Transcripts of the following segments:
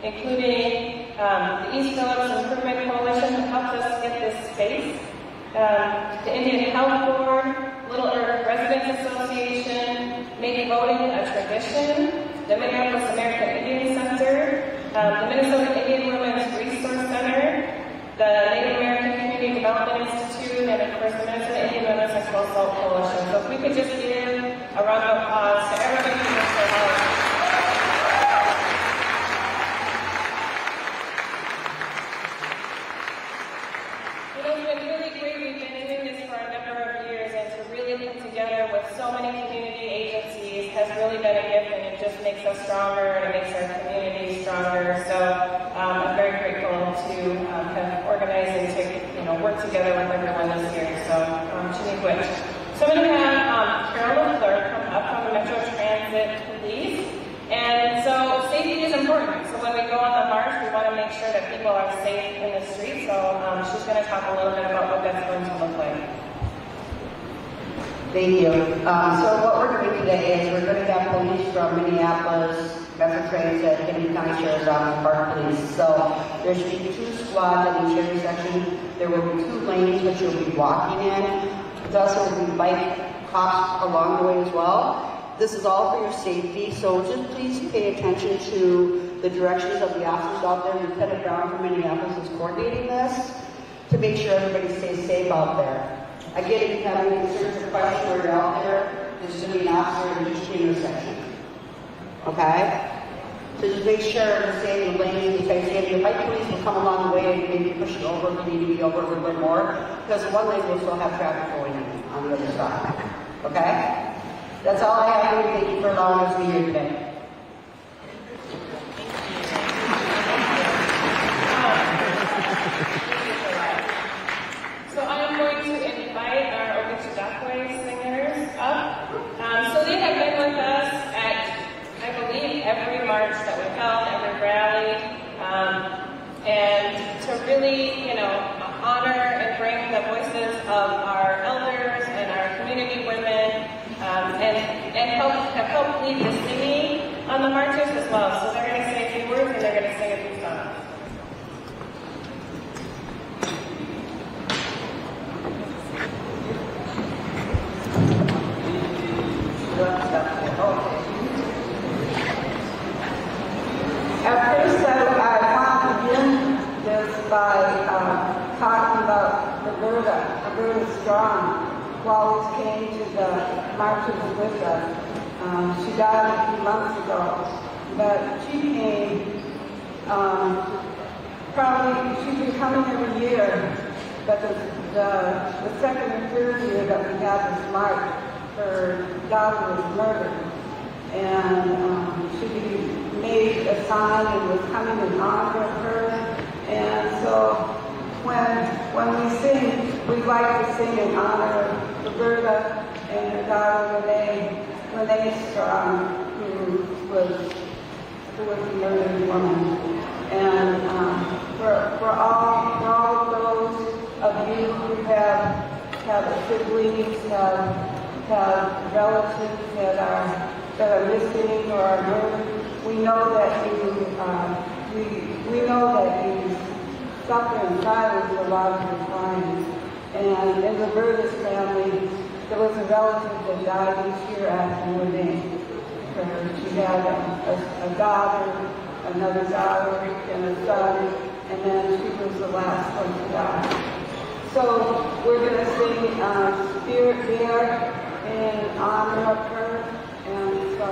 Including the Phillips that helped us get this space, the Indian Health Board, Little Earth Residents Association, made voting a tradition, the Minneapolis American Indian Center, the Minnesota Indian Women's Resource Center, the Native American Community Development Institute, and of course the Minnesota Indian Women's Sexual Assault Coalition. So if we could just give a round of applause to everybody who works so hard. Together with so many community agencies has really been a gift, and it just makes us stronger and it makes our community stronger. So I'm very grateful to have organized and to work together with everyone this year. So Chiniquit. So I'm going to have Carol LaFleur come up from the Metro Transit Police. And so safety is important. So when we go on the march, we want to make sure that people are safe in the street. So she's going to talk a little bit about what that's going to look like. Thank you. So what we're doing today is we're going to have police from Minneapolis, Metro Transit, Kennedy County Sheriff's Office, Park Police. So there should be 2 squads in each intersection. There will be 2 lanes which you'll be walking in. There also will be bike cops along the way as well. This is all for your safety, so just please pay attention to the directions of the officers out there. Lieutenant Brown from Minneapolis is coordinating this to make sure everybody stays safe out there. Again, if you have any concerns or questions where you're out there, there's going to be an officer in each intersection. Okay? So just make sure to stay in the lane. If the bike police will come along the way and maybe push you over if you need to be over a little bit more, because one lane will still have traffic going in on the other side. Okay? That's all I have for you. Thank you for allowing us to be here today. So I'm going to invite our Ogichidakwe singers up. So they have been with us at, I believe, every march that we've held, every rally, and to really, honor and bring the voices of our elders and our community women, and have helped lead the singing on the marches as well. So they're going to say a few words and they're going to sing a few songs. At first, I want to begin this by talking about Roberta Strong, who always came to the marches with us. She died a few months ago, but she came, she's been coming every year, but the second or third year that we had this march, her daughter was murdered, and she made a sign and was coming in honor of her. And so when we sing, we like to sing in honor of Roberta and her daughter Renee Strong, who was a murdered woman. And for all of those of you who have siblings, have relatives that are missing or are murdered, we know that you suffer in silence a lot of the time. And in Roberta's family, there was a relative that died each year after Renee. She had a daughter, another daughter, and a son, and then she was the last one to die. So we're going to sing Spirit There in honor of her, and so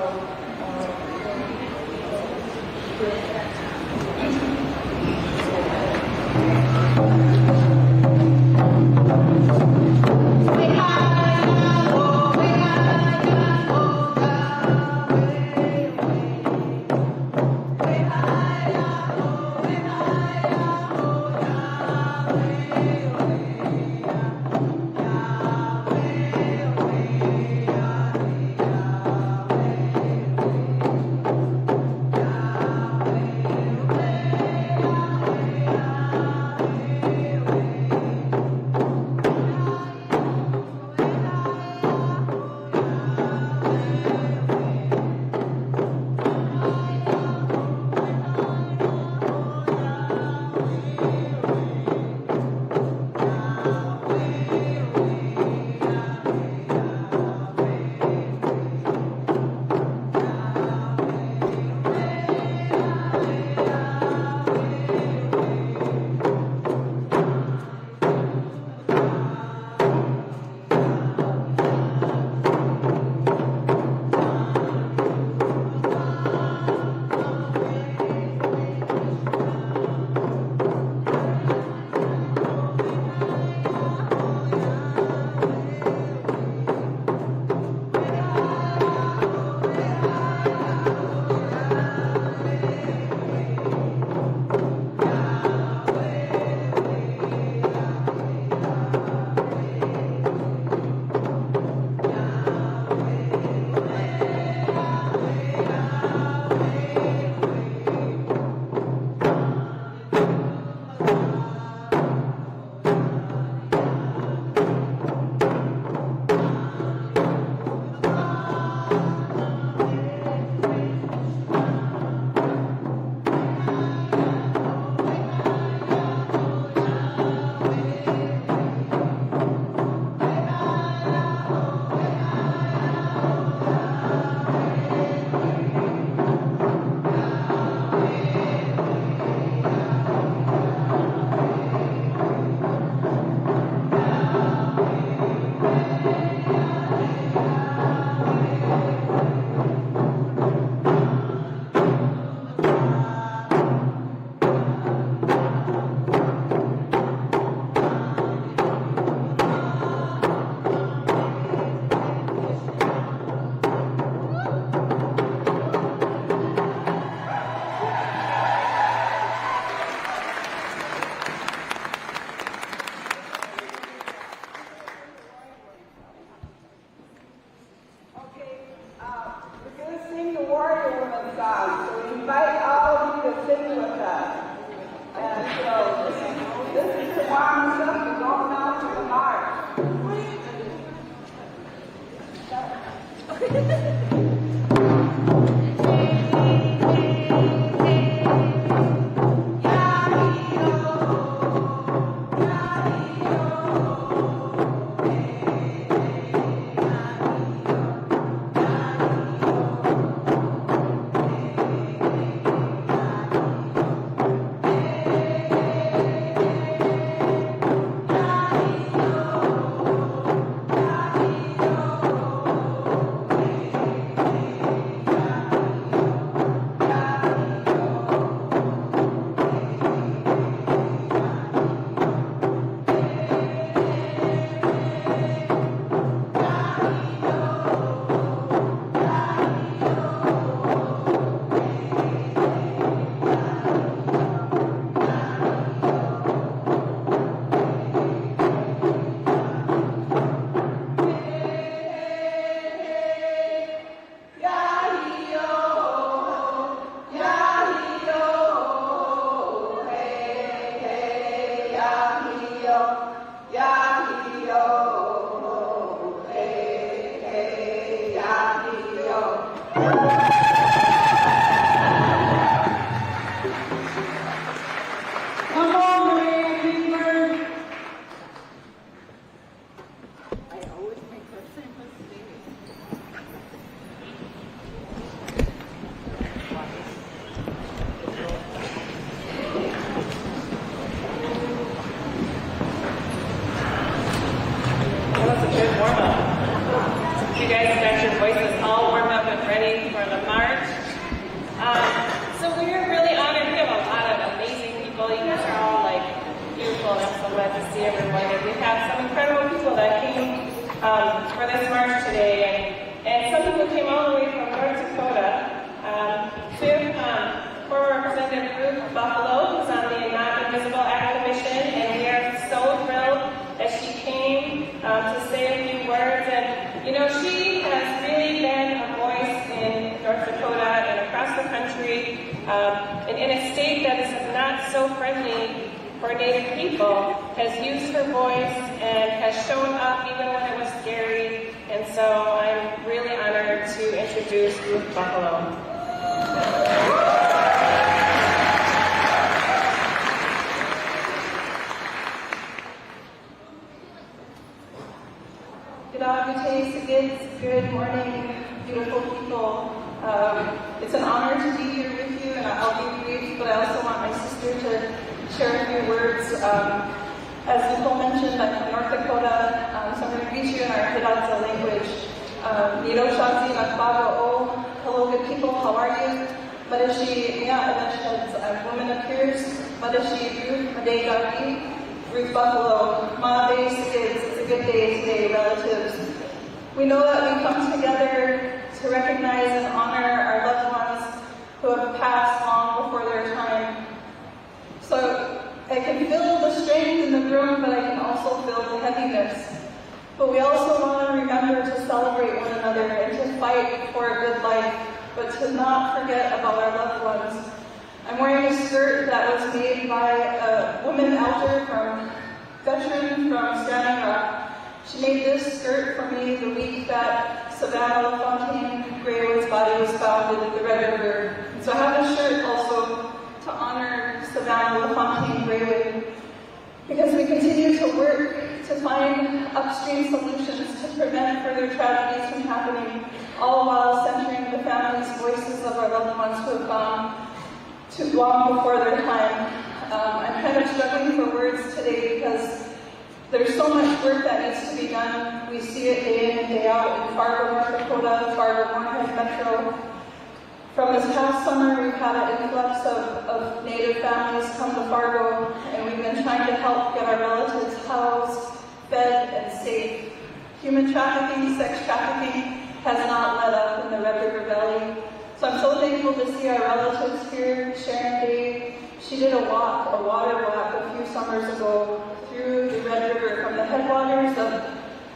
Representative Ruth Buffalo, who's on the Not Invisible Act Commission, and we are so thrilled that she came to say a few words. And, you know, she has really been a voice in North Dakota and across the country, and in a state that is not so friendly for Native people, has used her voice and has shown up even when it was scary. And so I'm really honored to introduce Ruth Buffalo. Good morning, beautiful people. It's an honor to be here with you, and I'll be brief, but I also want my sister to share a few words. As Nicole mentioned, I'm from North Dakota, so I'm going to greet you in our Hidatsa language. Niro Shazi Nakbaga O, hello good people, how are you? Madashi Mia Adashad's Woman Appears, Madashi Ruth Madegaki, Ruth Buffalo, Ma Day Skids, it's a good day today, relatives. We know that we come together to recognize and honor our loved ones who have passed long before their time. So I can feel the strength in the room, but I can also feel the heaviness. But we also want to remember to celebrate one another and to fight for a good life, but to not forget about our loved ones. I'm wearing a skirt that was made by a woman elder veteran from Standing Rock. She made this skirt for me the week that Savannah LaFontaine Graywood's body was found in the Red River. So I have a shirt also to honor Savannah LaFontaine Graywood, because we continue to work to find upstream solutions to prevent further tragedies from happening, all while centering the families' voices of our loved ones who have gone too long before their time. I'm kind of struggling for words today because there's so much work that needs to be done. We see it day in and day out in Fargo, North Dakota, Fargo-Moorhead Metro. From this past summer, we've had an influx of Native families come to Fargo, and we've been trying to help get our relatives housed, fed, and safe. Human trafficking, sex trafficking has not let up in the Red River Valley. So I'm so thankful to see our relatives here, Sharon Day. She did a water walk a few summers ago through the Red River, from the headwaters of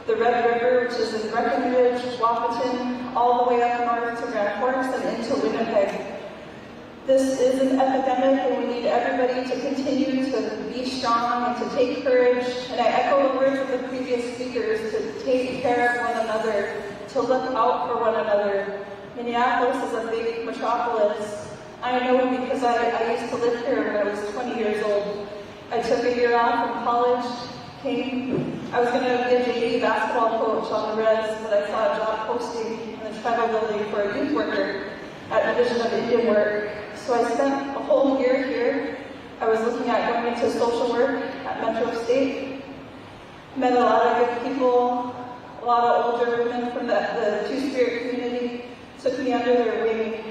the Red River, which is in Breckenridge, Wahpeton, all the way up north to Grand Forks and into Winnipeg. This is an epidemic, and we need everybody to continue to be strong and to take courage. And I echo the words of the previous speakers, to take care of one another, to look out for one another. Minneapolis is a big metropolis. I know because I used to live here when I was 20 years old. I took a year off from college, I was going to be a JV basketball coach on the Reds, but I saw a job posting in the tribal building for a youth worker at Division of Indian Work. So I spent a whole year here. I was looking at going into social work at Metro State. Met a lot of good people, a lot of older women from the Two-Spirit community, took me under their wing,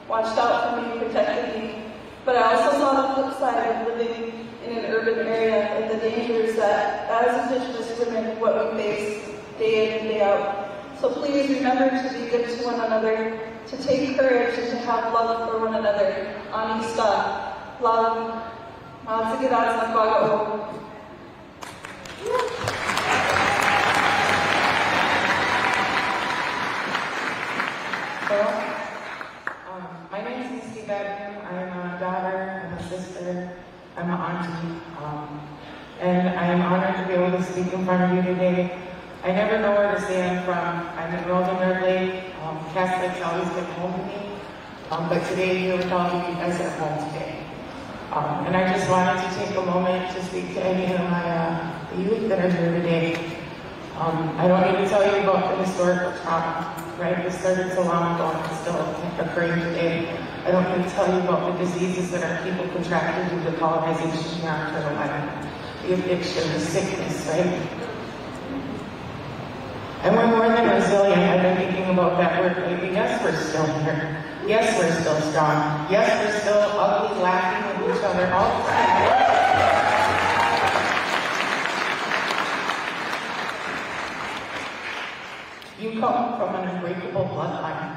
watched out for me, protected me. But I also saw the flip side of living in an urban area and the dangers that, as Indigenous women, what we face day in and day out. So please remember to be good to one another, to take courage, and to have love for one another. Anista, love, Maatsigirats Nakwaga. My name is Misty Bedroom. I'm a daughter, I'm a sister, I'm an auntie, and I am honored to be able to speak in front of you today. I never know where to say I'm from. I'm enrolled in Red Lake. Catholics always get home to me, but today here with all of you guys are home today. And I just wanted to take a moment to speak to any of my the youth that are here today. I don't need to tell you about the historical trauma, right? This started so long ago and it's still occurring today. I don't need to tell you about the diseases that our people contracted due to colonization here on Turtle Island. The addiction, the sickness, right? And we're more than resilient. I've been thinking about that word lately. Yes, we're still here. Yes, we're still strong. Yes, we're still ugly, laughing with each other all the time. You come from an unbreakable bloodline.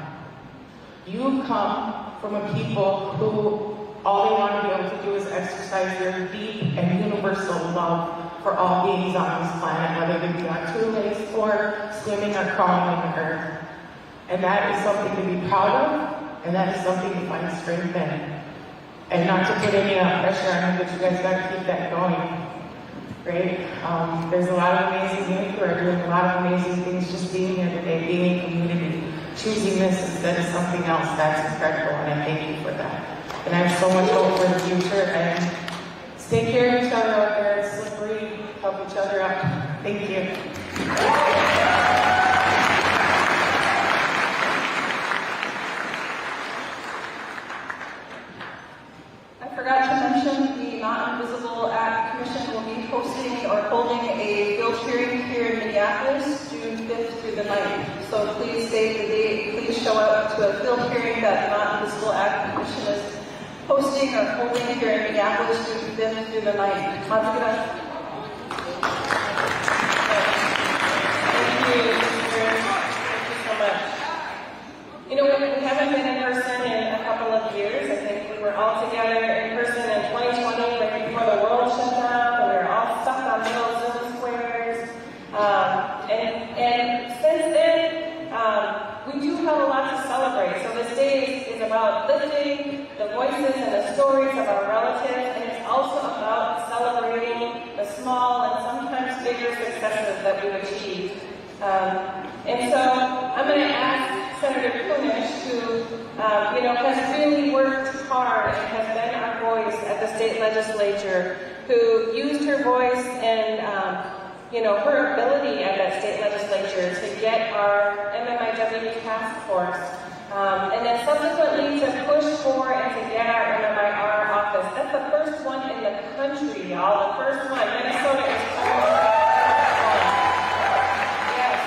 You come from a people who all they want to be able to do is exercise their deep and universal love for all beings on this planet, whether they be on 2 legs or swimming or crawling on the earth. And that is something to be proud of, and that is something to find strength in. And not to put any pressure on you, but you guys got to keep that going, right? There's a lot of amazing youth who are doing a lot of amazing things just being here today, being in community, choosing this instead of something else. That's incredible, and I thank you for that. And I have so much hope for the future, and take care of each other out there. It's slippery, help each other out. Thank you. I forgot to mention the Not Invisible Act Commission will be hosting or holding a field hearing here in Minneapolis, June 5th through the 9th. So please save the date. Please show up to a field hearing that the Not Invisible Act Commission is hosting or holding here in Minneapolis, June 5th through the 9th. Thank you so much. You know, we haven't been in person in a couple of years. I think we were all together in person in 2020, right before the world shut down, and we were all stuck on little Zoom squares. And since then, we do have a lot to celebrate. So this day is about lifting the voices and the stories of our relatives, and it's also about celebrating the small and sometimes bigger successes that we've achieved. And so I'm going to ask Senator Kunish, who has really worked hard and has been our voice at the state legislature, who used her voice and her ability at that state legislature to get our MMIW task force, and then subsequently to push for and to get our MMIR office. That's the first one in the country, y'all. The first one. Minnesota is first. Yes.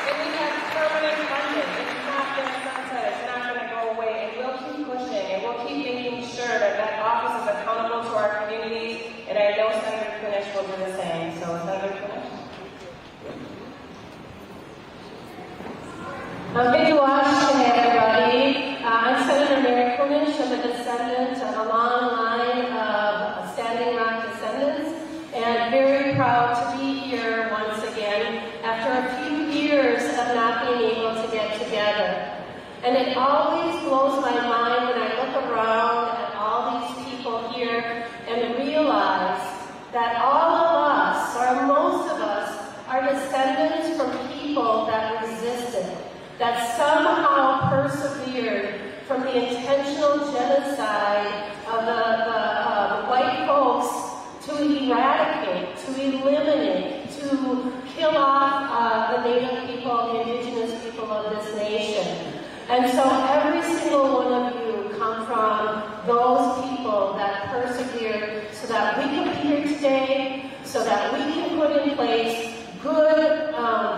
And we have permanent funding. It's not going to sunset. It's not going to go away. And we'll keep pushing, and we'll keep making sure that that office is accountable to our communities. And I know Senator Kunish will do the same. So, Senator Kunish. Big wash today, everybody. I'm Senator Mary Kunish. I'm a descendant of a long line of Standing Rock descendants, and very proud to be here once again after a few years of not being able to get together. And it always blows my mind when I look around at all these people here and realize that all of us, or most of us, are descendants from people that resisted, that somehow persevered from the intentional genocide of the white folks to eradicate, to eliminate, to kill off the Native people, the Indigenous people of this nation. And so every single one of you come from those people that persevered so that we can be here today, so that we can put in place good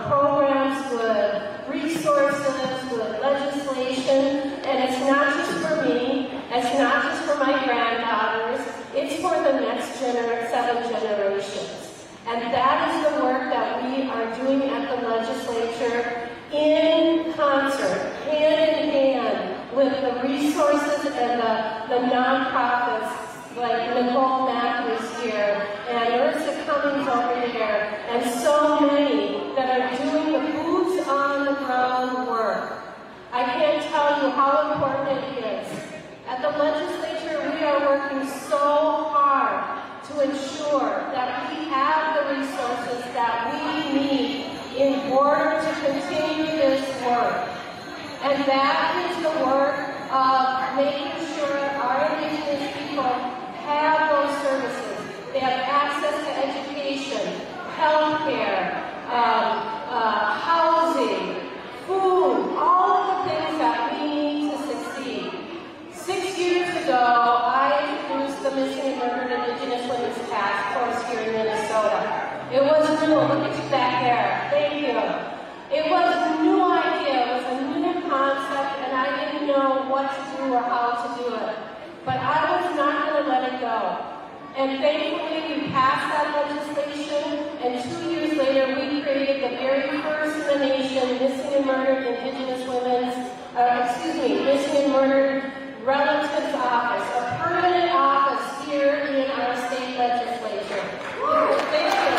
programs, good resources, good legislation. And it's not just for me, it's not just for my granddaughters, it's for the next 7 generations. And that is the work that we are doing at the legislature in concert, hand in hand, with the resources and the nonprofits like Nicole Matthews here, and Ursa Cummings over there, and so many that are doing the boots on the ground work. I can't tell you how important it is. At the legislature, we are working so hard to ensure that we have the resources that we need in order to continue this work. And that is the work of making sure our Indigenous people have those services. They have access to education, health care, housing, food, all of the things that we need to succeed. 6 years ago, I introduced the Missing and Murdered Indigenous Women's Task Force here in Minnesota. It was new. Look at you back there. Thank you. It was a new idea. It was a new concept, and I didn't know what to do or how to do it. But I was not going to let it go. And thankfully, we passed that legislation, and 2 years later, we created the very first in the nation Missing and Murdered Indigenous Women's, Missing and Murdered relative's office, a permanent office here in our state legislature. Thank you.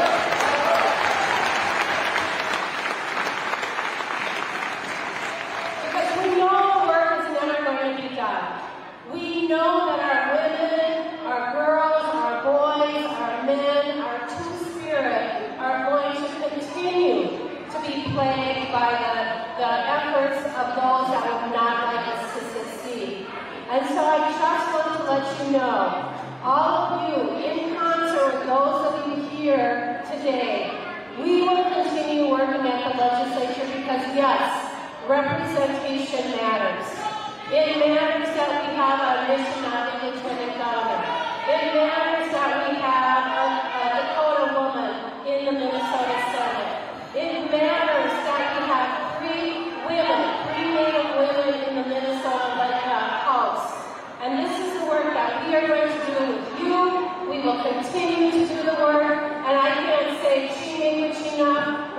Because we know the work is never going to be done. We know that our women, our girls, our boys, our men, our two-spirit are going to continue to be plagued by the efforts of those that would not like us to succeed. And so I just want to let you know, all of you, in concert with those of you here today, we will continue working at the legislature because, yes, representation matters. It matters that we have a mission of independent government. It matters that we have a Dakota woman in the Minnesota Senate. It matters that we have three Native women in the Minnesota House. And this is the work that we are going to do with you. We will continue to do the work. And I can't say Chine Wachina,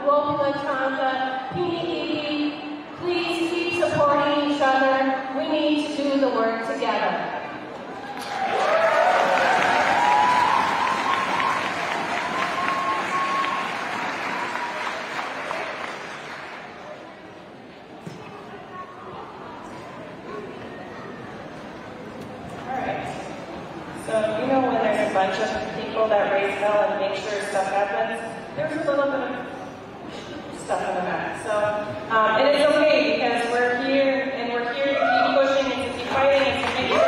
Wopulatanta, Pini. Please keep supporting each other. We need to do the work together. Bunch of people that raise hell and make sure stuff happens, there's a little bit of stuff in the back. So, and it's okay because we're here and we're here to keep pushing and to keep fighting and to make sure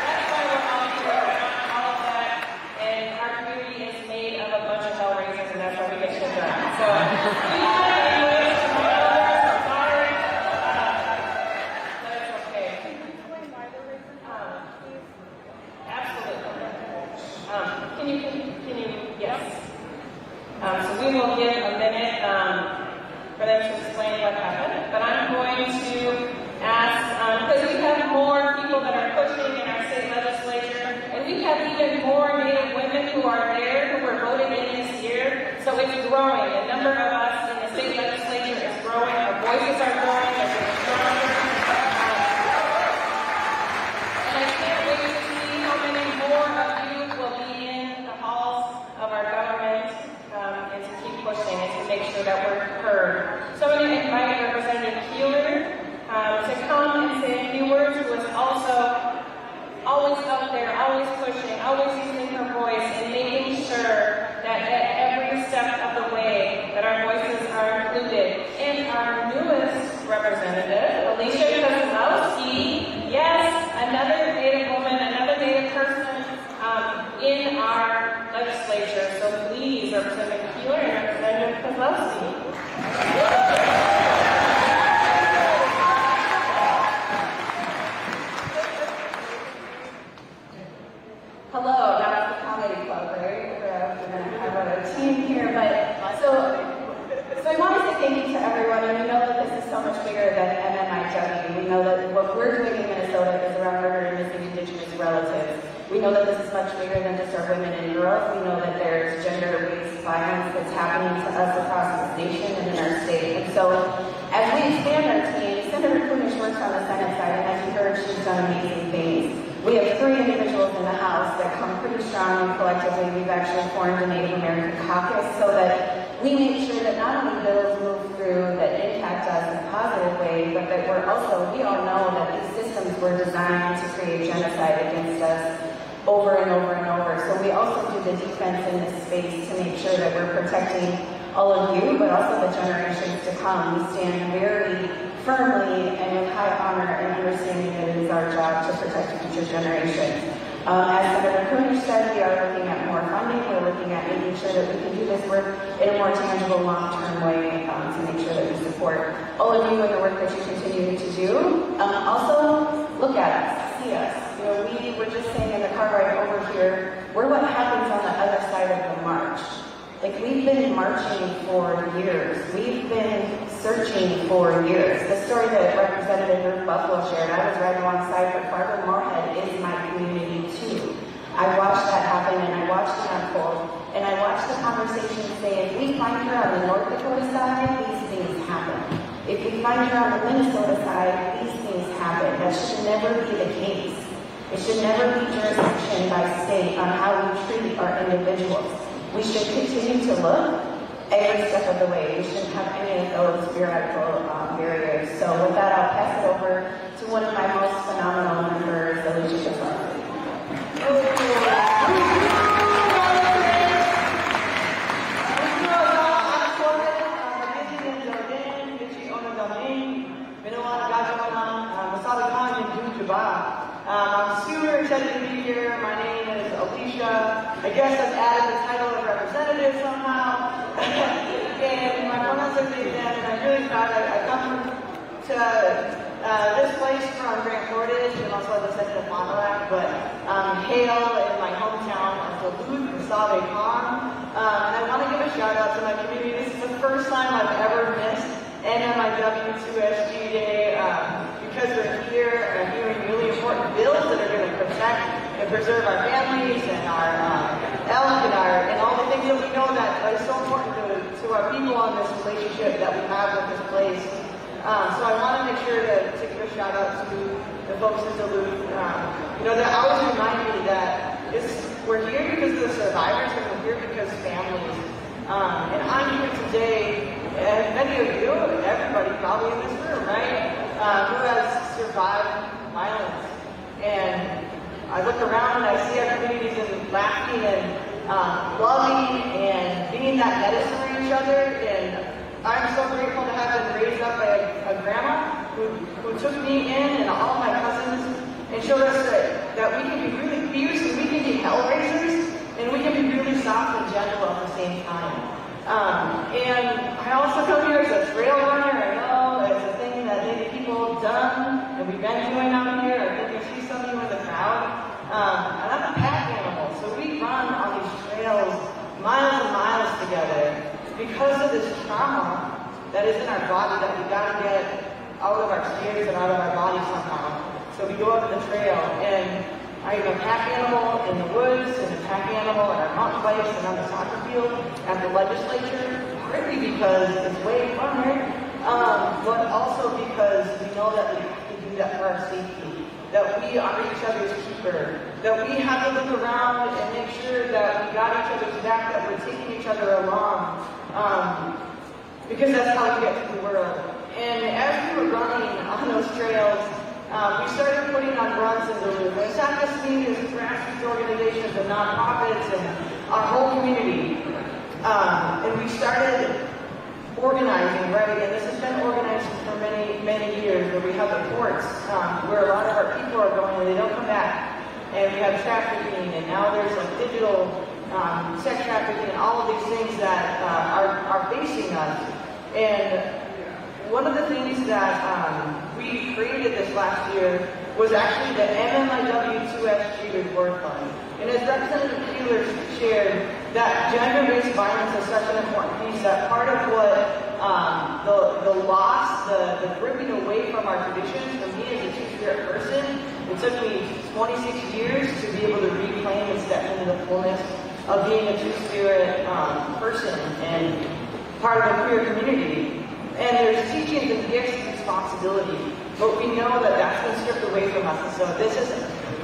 that's why we're all here and all of that. And our community is made of a bunch of hell raisers, and that's why we get shit done. So, anyways, to my elders, I'm sorry. But it's okay. Can you, yes. So we will give a minute for them to explain what happened, but I'm going to ask, because we have more people that are pushing in our state legislature, and we have even more Native women who are there, who were voted in this year, so it's growing. The number of us in the state legislature is growing, our voices are growing, they're getting stronger. And I can't wait to see how many more of you will be in the halls of our government and to keep pushing and to make sure that we're heard. So I'm going to invite Representative Keeler to come and say a few words, who is also always up there, always pushing, always using her voice and making sure that at every step of the way that our voices are included. And our newest representative, Alicia Kozlowski, yes, another Native woman, another Native person in our legislature. So please, Representative Keeler and Representative Kozlowski. Hello, that's the comedy club, right? We're going to have a team here, but so I want to say thank you to everyone, and we know that this is so much bigger than NNIW. We know that what we're doing in Minnesota is around murdering missing Indigenous relatives. We know that this is much bigger than just our women and girls. We know that there's gender-based violence that's happening to us across this nation and in our state. And so, as we expand our team, Senator Kunish works on the Senate side, and as you heard, she's done amazing things. We have 3 individuals in the House that come pretty strong, and collectively we've actually formed a Native American caucus so that we make sure that not only bills move through that impact us in a positive way, but that we all know that these systems were designed to create genocide against us over and over and over. So we also do the defense in this space to make sure that we're protecting all of you, but also the generations to come. We stand very firmly and with high honor and understanding that it is our job to protect future generations. As Senator Kunish said, we are looking at more funding. We're looking at making sure that we can do this work in a more tangible, long-term way to make sure that we support all of you and the work that you continue to do. Also, look at us, see us. You know, we were just saying in the car ride over here, we're what happens on the other side of the march. Like, we've been marching for years. We've been searching for years. The story that Representative Ruth Buffalo shared, I was right alongside her. Fargo Moorhead is my community too. I watched that happen and I watched it unfold. And I watched the conversation say, if we find her on the North Dakota side, these things happen. If we find you're on the Minnesota side, these things happen. That should never be the case. It should never be jurisdiction by state on how we treat our individuals. We should continue to look every step of the way. We shouldn't have any of those theoretical barriers. So with that, I'll pass it over to one of my most phenomenal members, Alicia Guzman. I'm super excited to be here. My name is Alicia. I guess I've added the title of representative somehow. And my pronouns are they, and I'm really proud. I come to this place from Grand Portage and also as I said to Fond du Lac, but hail in my hometown of Duluth and Save Pond. And I want to give a shout out to my community. This is the first time I've ever missed NMIW2SG Day because we're here and hearing really important bills that are going to protect and preserve our families and our elk and all the things that we know that are so important to our people on this relationship that we have with this place. So I want to make sure to give a shout out to the folks in Duluth. That always remind me that we're here because of the survivors and we're here because families. And I'm here today, and many of you, everybody probably in this room, right, who has survived violence. And I look around and I see our communities and laughing and loving and being that medicine for each other. And I'm so grateful to have been raised up by a grandma who took me in and all my cousins and showed us that we can be really fierce and we can be hell raisers and we can be really soft and gentle at the same time. And I also come here as a trail runner. I know it's a thing that maybe people have done and we've been doing out here. I think I see some of you in the crowd. And I'm a pack animal, so we run on these trails miles and miles together because of this trauma that is in our body that we got to get out of our spirits and out of our bodies somehow. So we go up the trail, and I am a pack animal in the woods, and a pack animal in our mountain bikes, and on the soccer field, at the legislature, partly because it's way funner, but also because we know that we have to do that for our safety, that we are each other's keeper, that we have to look around and make sure that we got each other's back, that we're taking each other along, because that's how we get to the world. And as we were running on those trails, we started putting on runs in Duluth. It's not just me, there's grassroots organizations and nonprofits and our whole community. And we started organizing, right? And this has been organized for many, many years, where we have the ports, where a lot of our people are going and they don't come back. And we have trafficking, and now there's like digital sex trafficking, and all of these things that are facing us. And one of the things that we created this last year was actually the MMIW2SG Reward Fund. And as Representative Keeler shared, that gender-based violence is such an important piece, that part of what the loss, the ripping away from our traditions, for me as a two-spirit person, it took me 26 years to be able to reclaim and step into the fullness of being a two-spirit person and part of a queer community. And there's teachings and gifts and responsibility, but we know that that's been stripped away from us. And so this is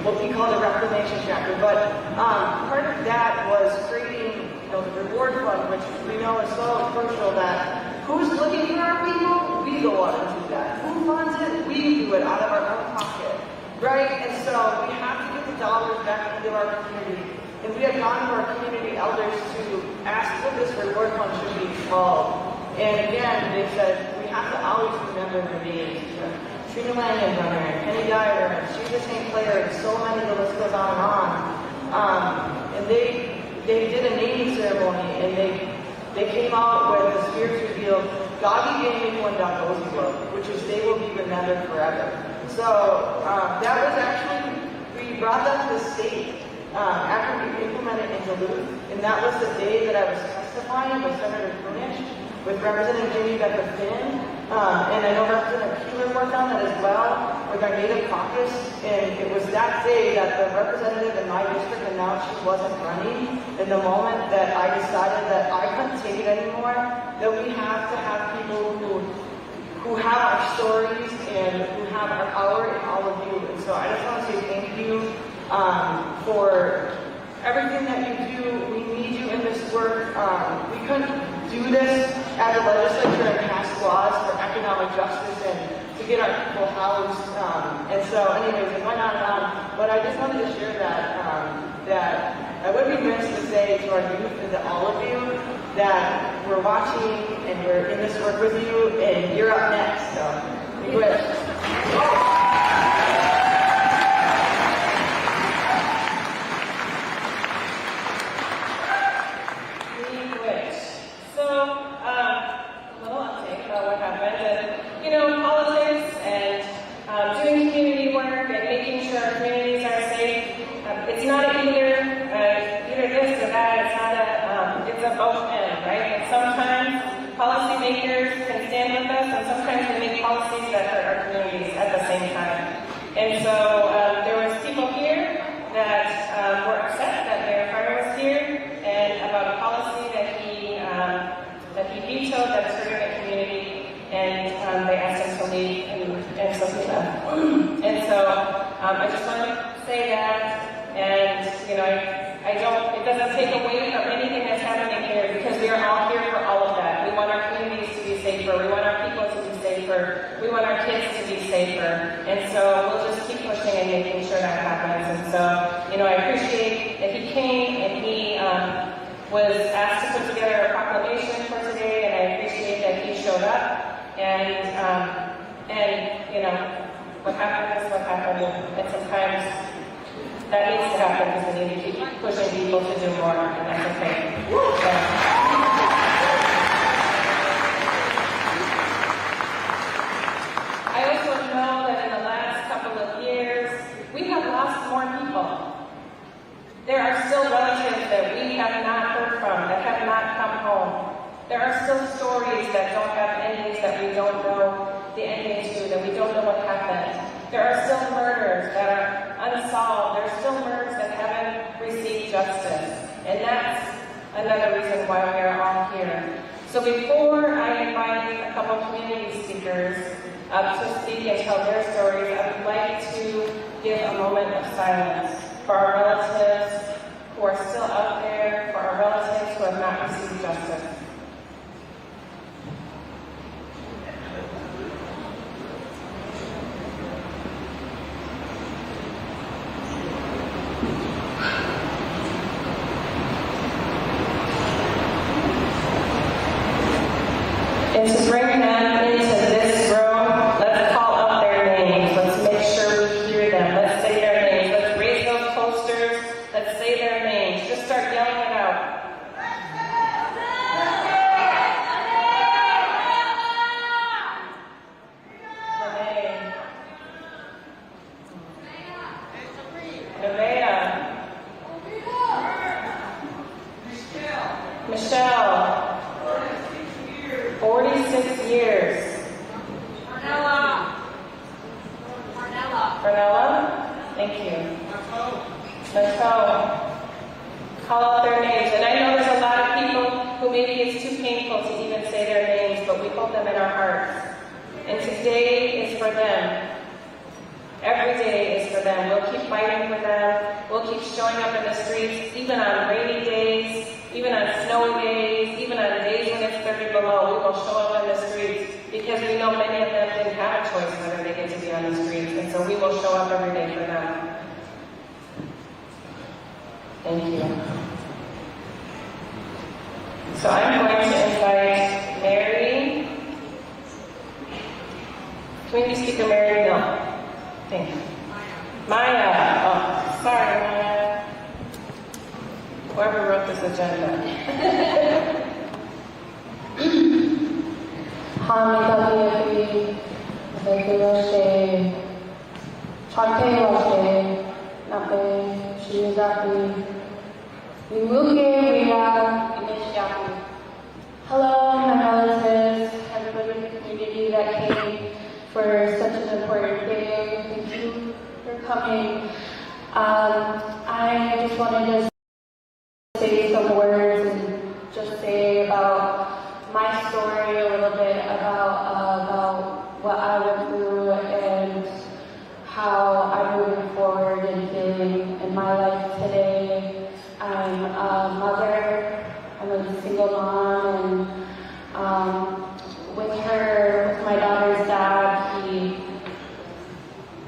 what we call the reclamation chapter. But part of that was creating, the reward fund, which we know is so crucial. That who's looking for our people? We go out and do that. Who funds it? We do it out of our own pocket, right? And so we have to get the dollars back into our community. And we have gone to our community elders to ask what this reward fund should be called. And again, they said, we have to always remember their names. Trina Langenbrunner, and Penny Dyer, and Sheila St. Clair, and so many, the list goes on and on. And they did a naming ceremony, and they came out with the spirits revealed, Gagi Gaming One Ozebo, which is they will be remembered forever. So that was actually, we brought that to the state after we implemented in Duluth, and that was the day that I was testifying with Senator Kunish, with Representative Jamie Becker Finn, and I know Representative Keeler worked on that as well, with our Native Caucus, and it was that day that the representative in my district announced she wasn't running, in the moment that I decided that I couldn't take it anymore, that we have to have people who who have our stories and who have our power in all of you. And so I just want to say thank you for everything that you do. We need you in this work. We couldn't do this as a legislature and pass laws for economic justice and to get our people housed. And so anyways, it went on and on. But I just wanted to share that I would be remiss to say to our youth and to all of you that we're watching and we're in this work with you, and you're up next. So we wish. Politics and doing community work and making sure our communities are safe. It's not either this or that. It's not it's a both and, right? And sometimes policymakers can stand with us, and sometimes we make policies that hurt our communities at the same time. And so there was people here that were upset that Mayor Farmer was here and about a policy that he vetoed that's hurting the community. And they asked us to leave, and so he left. And so I just want to say that, and it doesn't take away from anything that's happening here, because we are all here for all of that. We want our communities to be safer. We want our people to be safer. We want our kids to be safer. And so we'll just keep pushing and making sure that happens. And so, I appreciate that he came and he was asked to put together a proclamation for today, and I appreciate that he showed up. And what happened is what happened, and sometimes that needs to happen because we need to keep pushing people to do more, and that's okay. I also know that in the last couple of years, we have lost more people. There are still relatives that we have not heard from, that have not come home. There are still stories that don't have endings, that we don't know the ending to, that we don't know what happened. There are still murders that are unsolved. There are still murders that haven't received justice. And that's another reason why we are all here. So before I invite a couple of community speakers up to speak and tell their stories, I would like to give a moment of silence for our relatives who are still out there, for our relatives who have not received justice. And to bring them into this room, let's call out their names. Let's make sure we hear them. Let's say their names. Let's raise those posters. Let's say their names. Just start yelling it out. Michelle. 46 years. Fernella. Thank you. Nicole. Call out their names. And I know there's a lot of people who maybe it's too painful to even say their names, but we hold them in our hearts. And today is for them. Every day is for them. We'll keep fighting for them. We'll keep showing up in the streets, even on rainy days, even on snowy days, even on days when it's 30 below. We will show up in the streets because we know many of them didn't have a choice whether they get to be on the streets. And so we will show up every day for them. Thank you. So I'm going to invite Mary. Community Speaker Mary Mill. Thank you. Maya. Oh, sorry, Maya. Whoever wrote this agenda. Hamidati Vekiloshe Chate Nape Shizaki Vimuke Ria Inishaki. Hello, my relatives, everybody in the community that came for such an important day. Thank you for coming. I just wanted to say some words and just say about my story a little bit about how I'm moving forward and feeling in my life today. I'm a mother, I'm a single mom, and with my daughter's dad, he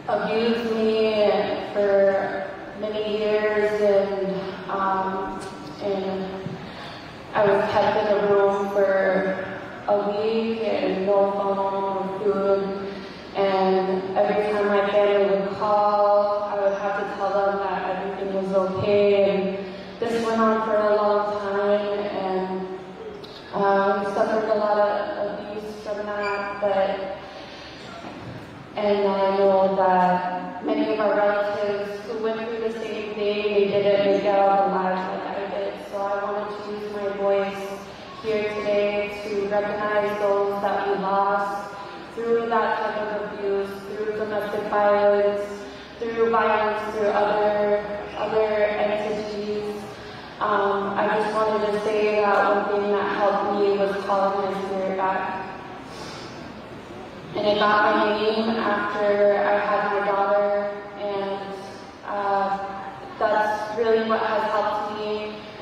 abused me for many years, and I was kept in a room for a week and no phone, no food, and every time my family would call, I would have to tell them that everything was okay, and this went on for a long time, and we suffered a lot of abuse from that, and I know that many of our relatives who went through the same thing, they didn't make it out alive like I did. So I wanted to use my voice here today to recognize those that we lost through that type of abuse, through domestic violence, through other entities. I just wanted to say that one thing that helped me was calling my spirit back. And I got my name after I had my daughter, and that's really what has helped me.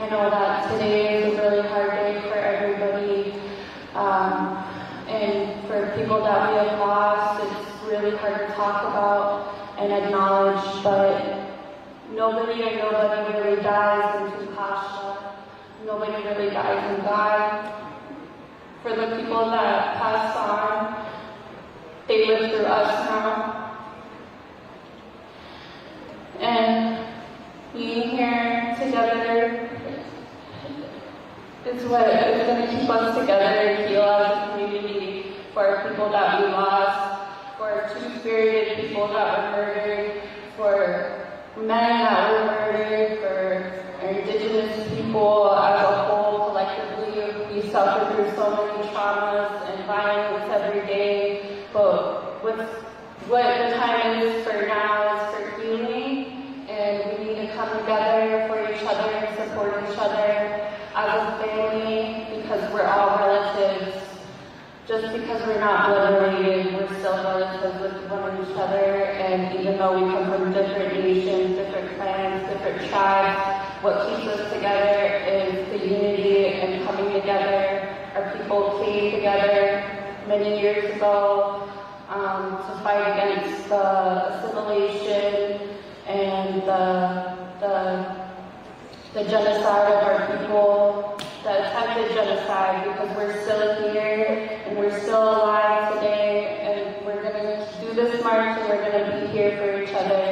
I know that today is a really hard day for everybody, and for people that we have lost, it's really hard to talk about and acknowledge, but nobody really dies in Tukasha. Nobody really dies in God. For the people that passed on, they live through us now. And being here together is what is going to keep us together and heal as a community, for our people that we lost, for our two-spirited people that were murdered, for men that were murdered, for our Indigenous people as a whole. Collectively, we suffer through so many traumas and violence every day, but what the time is for now is for healing, and we need to come together for each other and support each other as a family, because we're all relatives. Just because we're not blood related, we're still relatives with one of each other, and even though we come from different nations, different clans, different tribes, what keeps us together is the unity and coming together. Our people came together many years ago to fight against the assimilation and the genocide of our people, the attempted genocide, because we're still here and we're still alive today, and we're going to do this march, and we're going to be here for each other,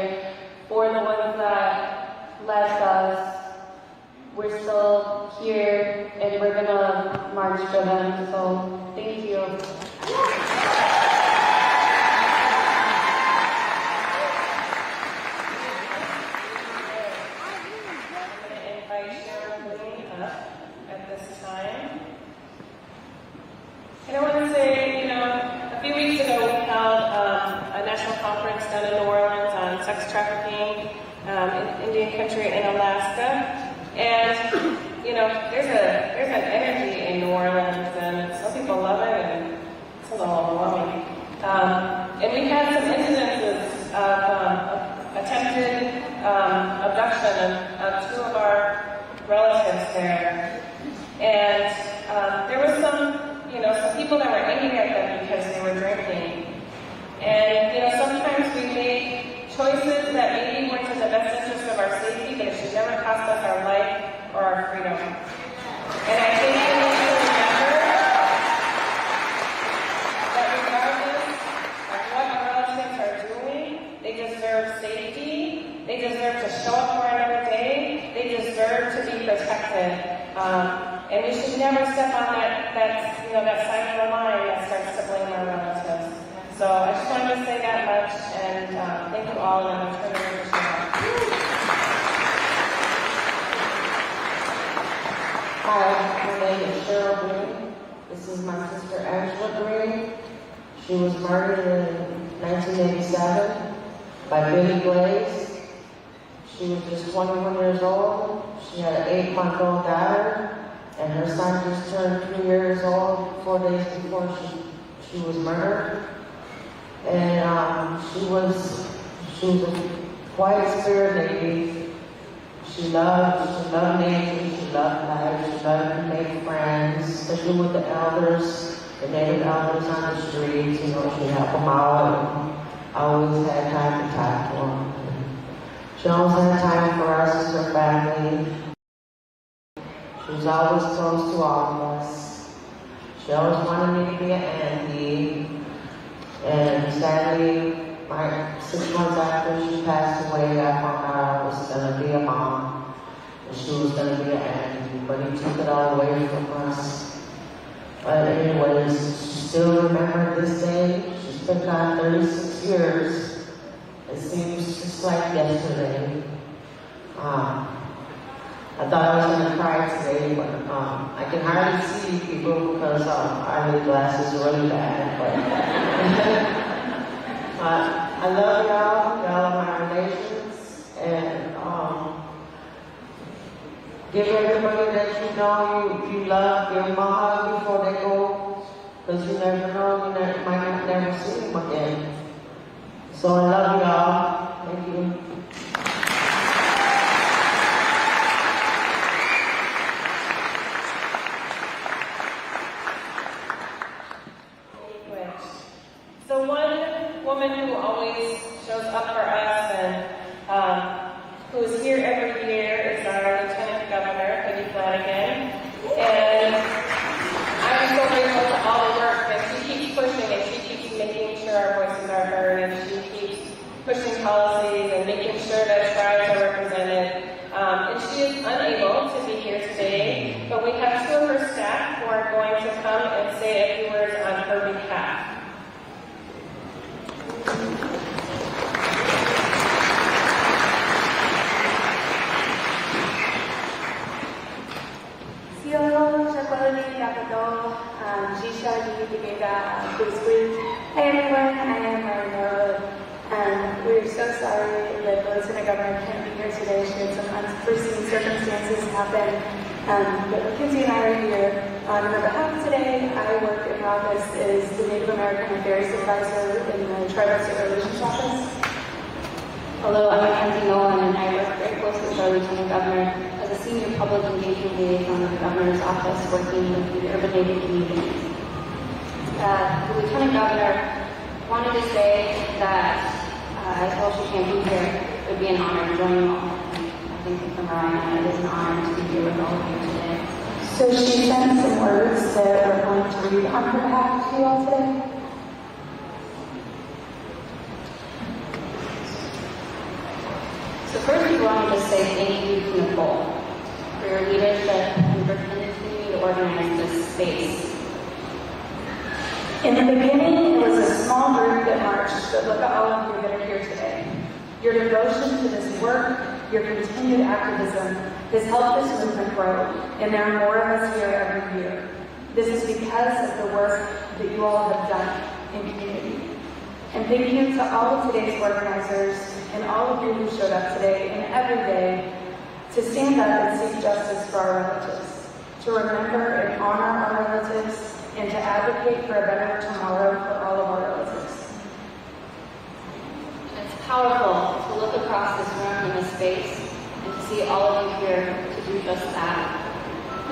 for the ones that left us. We're still here, and we're going to march for them, so thank you. And I want to say, a few weeks ago we held a national conference down in New Orleans on sex trafficking in Indian country in Alaska. And, there's an energy in New Orleans, and some people love it, and it's a little overwhelming. And we had some incidences of attempted abduction of two of our relatives there. And there was some people that were angry at them because they were drinking. And, sometimes we make choices that maybe weren't in the best interest of our safety, but it should never cost us our life or our freedom. And I think we need to remember that regardless of what our relatives are doing, they deserve safety, they deserve to show up for another day, they deserve to be protected. And we should never step on that side of the line that starts to blame our relatives. So I just wanted to say that much, and thank you all, and I'm turning it over to Cheryl. Hi, my name is Cheryl Green. This is my sister Angela Green. She was murdered in 1987 by Billy Blaze. She was just 21 years old. She had an 8-month-old daughter, and her son just turned 3 years old 4 days before she was murdered. And She was a quiet spirit lady. She loved nature, she loved life, she loved to make friends, especially with the elders, the native elders on the streets. You know, she'd help them out. I always had time to talk to them. She always had time for us as her family. She was always close to all of us. She always wanted me to be an auntie. And sadly, 6 months after she passed away, I found out I was going to be a mom. And she was going to be an auntie. But he took it all away from us. But anyways, she still remembered this day. She's been gone 36 years. It seems just like yesterday. I thought I was going to cry today, but I can hardly see people because I need glasses really bad. But I love y'all. Y'all are my relations, and give everybody that you know you love, give them a hug before they go, because you never know, you might never see them again. So I love y'all. Thank you. So one woman who always shows up for us and who is here every year is our Lieutenant Governor, Peggy Flanagan. And I'm so grateful to all the work that she keeps pushing, and she keeps making sure our voices are heard, and she keeps pushing policies and making sure that tribes are represented. And she is unable to be here today, but we have 2 of her staff who are going to come and say a few words on her behalf. Hi everyone, I am Lorenzo, and we're so sorry that the Lieutenant Governor can't be here today. She had some unforeseen circumstances happen, but Mackenzie and I are here. On her behalf today, I work in the office as the Native American Affairs Advisor in the Tribal State Relations Office. Hello, I'm Mackenzie Nolan, and I work very closely with our Lieutenant Governor as a Senior Public Engagement Liaison in the Governor's Office, working with the urban Native communities. The Lieutenant Governor wanted to say that as well she can't be here, it would be an honor to join you all. I think from Mariah, it is an honor to be here with all of you today. So she sent some words that we're going to read on her behalf to you all today. So first we wanted to say thank you to Nicole for your leadership and for continuing to organize this space. In the beginning, it was a small group that marched, but look at all of you that are here today. Your devotion to this work, your continued activism, has helped this movement grow, and there are more of us here every year. This is because of the work that you all have done in community. And thank you to all of today's organizers and all of you who showed up today and every day to stand up and seek justice for our relatives, to remember and honor our relatives, and to advocate for a better tomorrow for all of our relatives. It's powerful to look across this room and this space and to see all of you here to do just that.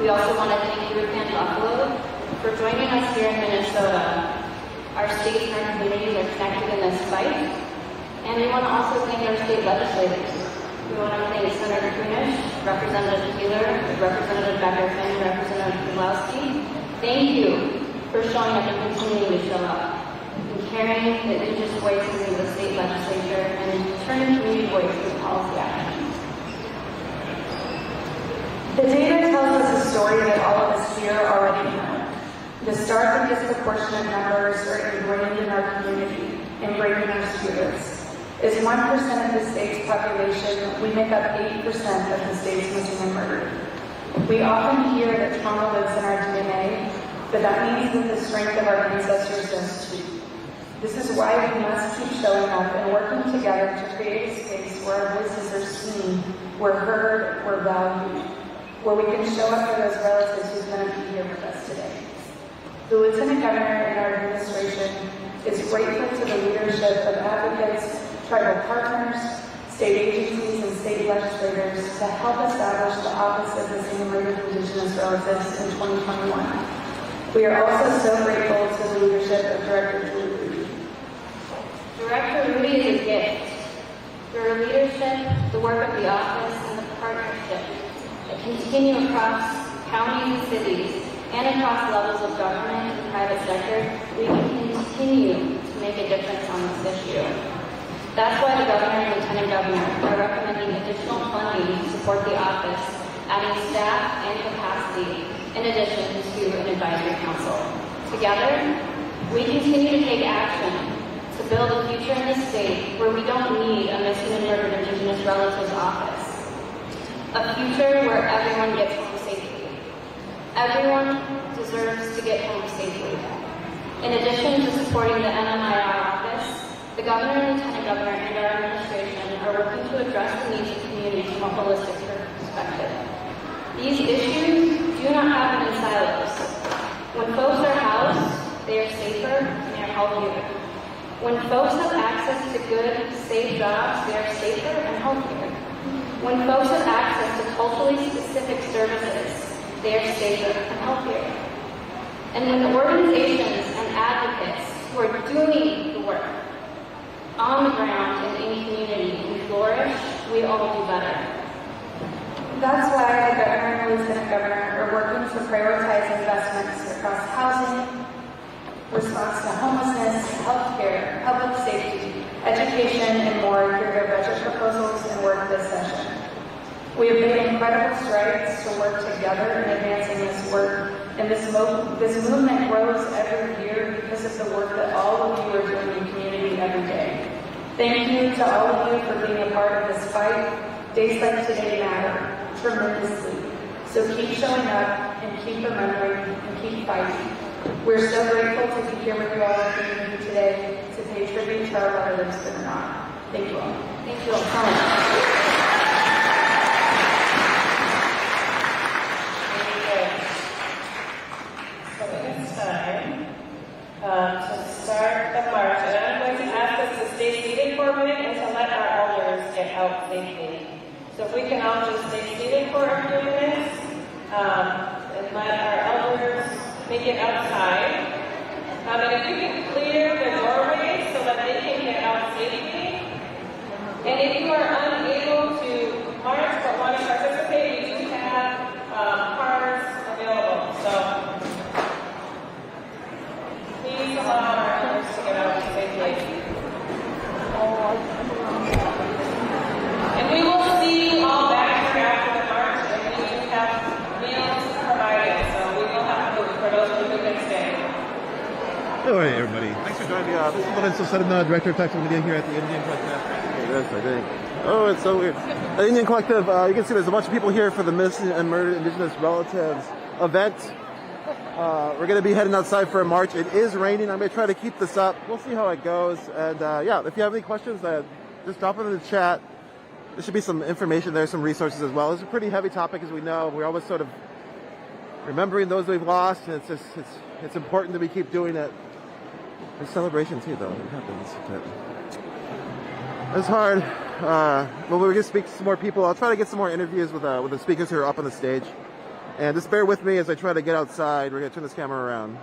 We also want to thank you again, Buffalo, for joining us here in Minnesota. Our state and our communities are connected in this fight, and we want to also thank our state legislators. We want to thank Senator Kunish, Representative Keeler, Representative Becker-Finn, Representative Kowalski. Thank you for showing up and continuing to show up, and carrying the Indigenous voices in the state legislature and turning community voice through policy action. The data tells us a story that all of us here already know. The stark and disproportionate numbers are ingrained in our community and breaking our spirits. As 1% of the state's population, we make up 80% of the state's missing and murdered. We often hear that trauma lives in our DNA, but that means that the strength of our ancestors does too. This is why we must keep showing up and working together to create a space where our voices are seen, we're heard, we're valued, where we can show up for those relatives who's going to be here with us today. The Lieutenant Governor and our administration is grateful to the leadership of advocates, tribal partners, state agencies, and state legislators to help establish the Office of Missing and Murdered Indigenous Relatives in 2021. We are also so grateful to the leadership of Director Julie. Director Rudy is a gift. Through her leadership, the work of the office, and the partnership that continue across counties and cities and across levels of government and private sector, we can continue to make a difference on this issue. That's why the Governor and Lieutenant Governor are recommending additional funding to support the office, adding staff and capacity, in addition to an advisory council. Together, we continue to take action to build a future in this state where we don't need a missing and murdered Indigenous relatives office. A future where everyone gets home safely. Everyone deserves to get home safely. In addition to supporting the NMIR office, the Governor and Lieutenant Governor and our administration are working to address the needs of communities from a holistic perspective. These issues do not happen in silos. When folks are housed, they are safer and they are healthier. When folks have access to good, safe jobs, they are safer and healthier. When folks have access to culturally specific services, they are safer and healthier. And when the organizations and advocates who are doing the work on the ground and in community can flourish, we all do better. That's why the Governor and Lieutenant Governor are working to prioritize investments across housing, response to homelessness, healthcare, public safety, education, and more through their budget proposals and work this session. We have made incredible strides to work together in advancing this work, and this movement grows every year because of the work that all of you are doing in community every day. Thank you to all of you for being a part of this fight. Days like today matter tremendously. So keep showing up and keep remembering and keep fighting. We're so grateful to be here with you all in the community today to pay tribute to our relatives that are not. Thank you all. Thank you all so much. To start the march, and I'm going to ask us to stay seated for a minute and to let our elders get out safely. So if we can all just stay seated for a few minutes and let our elders make it outside. And if you can clear the doorway so that they can get out safely. And if you are unable to march but want to participate, we do have cars available. So please allow our elders to get out safely. And we will see you all back here after the march, and we do have meals provided, so we will have food for those of you who can stay. Good morning, everybody. Thanks for joining me. This is Lorenzo, Serna, Director of Tactical Media here at the Indian Collective. Yes, I think. Oh, it's so weird. The Indian Collective, you can see there's a bunch of people here for the Missing and Murdered Indigenous Relatives event. We're going to be heading outside for a march. It is raining. I'm going to try to keep this up. We'll see how it goes. And yeah, if you have any questions, just drop them in the chat. There should be some information there, some resources as well. It's a pretty heavy topic, as we know. We're always sort of remembering those we've lost, and it's important that we keep doing it. There's celebration too, though. It happens. It's hard. But we're going to speak to some more people. I'll try to get some more interviews with the speakers who are up on the stage. And just bear with me as I try to get outside. We're going to turn this camera around.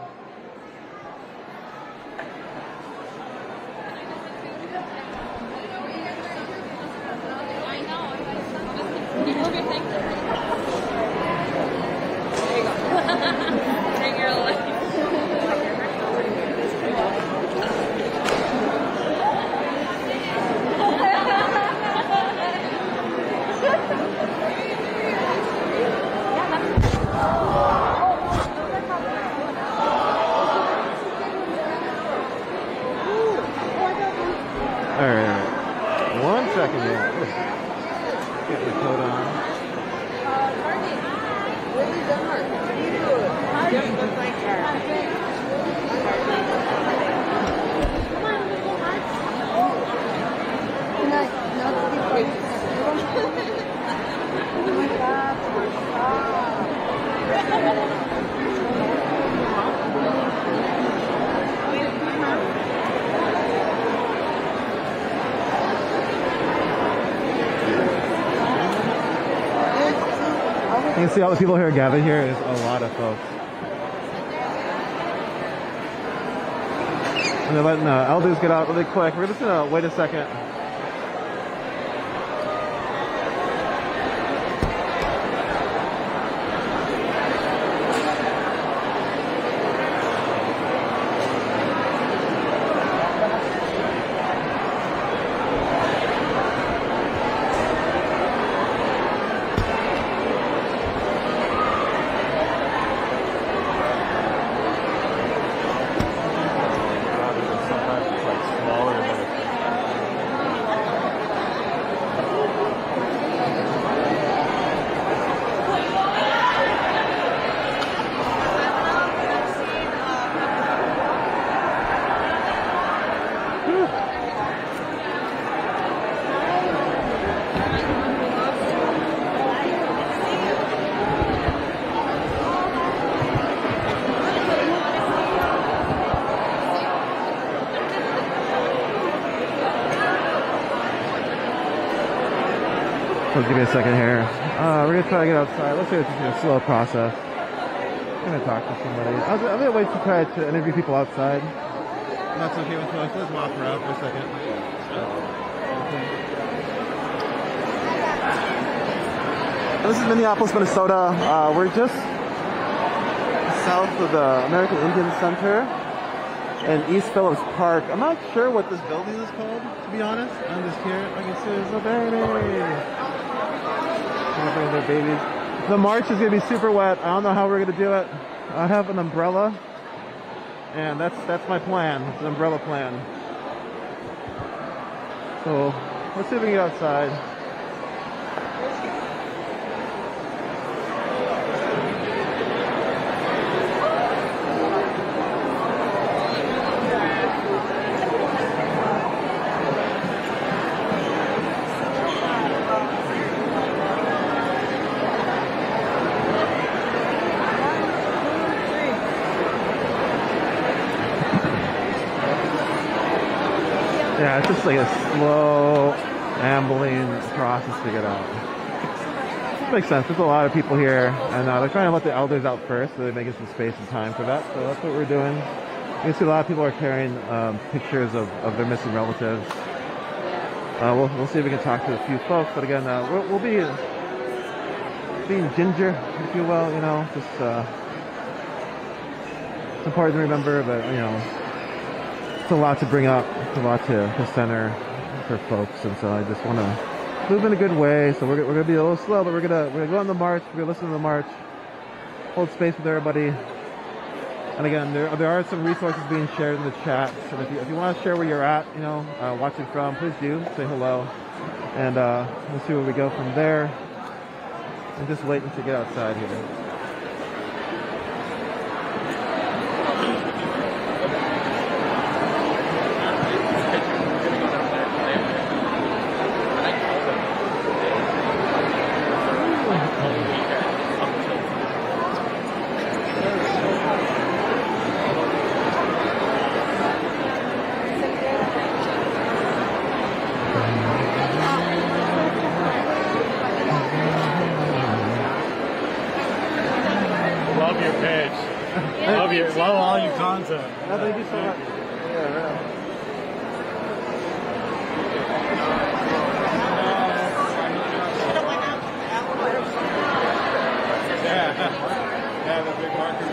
can see all the people who are gathered here. There's a lot of folks. And they're letting elders get out really quick. We're just gonna wait a second. So give me a second here. We're gonna try to get outside. Let's say it's just a slow process. I'm gonna talk to somebody. I'm gonna wait to try to interview people outside. That's okay with us. Let's walk her out for a second. This is Minneapolis, Minnesota. We're just south of the American Indian Center in East Phillips Park. I'm not sure what this building is called, to be honest. I'm just here. I can see there's a baby. Bring their babies. The march is gonna be super wet. I don't know how we're gonna do it. I have an umbrella, and that's my plan. It's an umbrella plan. So let's see if we can get outside. Yeah, it's just like a slow, ambling process to get out. Makes sense. There's a lot of people here, and they're trying to let the elders out first, so they're making some space and time for that. So that's what we're doing. You can see a lot of people are carrying pictures of their missing relatives. We'll see if we can talk to a few folks, but again, we'll be being ginger, if you will. You know, just it's important to remember, but you know. It's a lot to bring up, it's a lot to center for folks, and so I just want to move in a good way. So we're going to be a little slow, but we're going to go on the march, we're going to listen to the march, hold space with everybody. And again, there are some resources being shared in the chat, so if you want to share where you're at, you know, watching from, please do, say hello, and we'll see where we go from there. I'm just waiting to get outside here. Love all your content. Oh, thank you so much. Yeah, the big marker.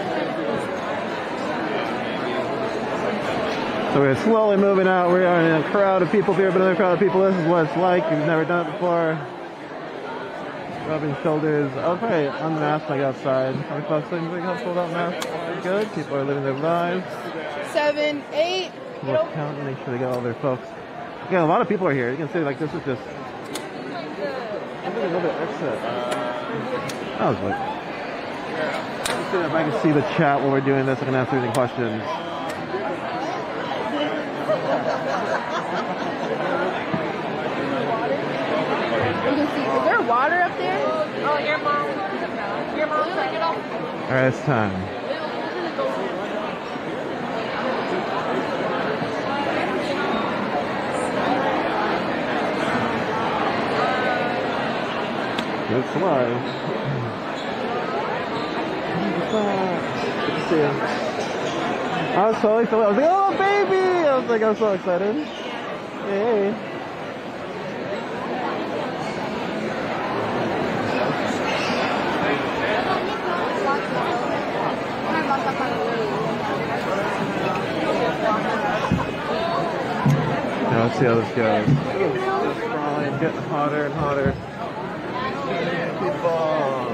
So we're slowly moving out. We are in a crowd of people here, but another crowd of people. This is what it's like. You've never done it before. Rubbing shoulders. Okay, unmasked like outside. How many folks think we have pulled out masks? Good. People are living their lives. 7, 8. We'll count and make sure they get all their folks. Yeah, a lot of people are here. You can see like this is just. I'm gonna go to exit. I was like. Let's see if I can see the chat while we're doing this. I can answer any questions. You can see. Is there water up there? Oh, your mom. Your mom's like it all. All right, it's time. It's live. see him. I was totally feeling. I was like, oh baby! I was like, I'm so excited. Hey. Now let's see how this goes. It's probably getting hotter and hotter. People.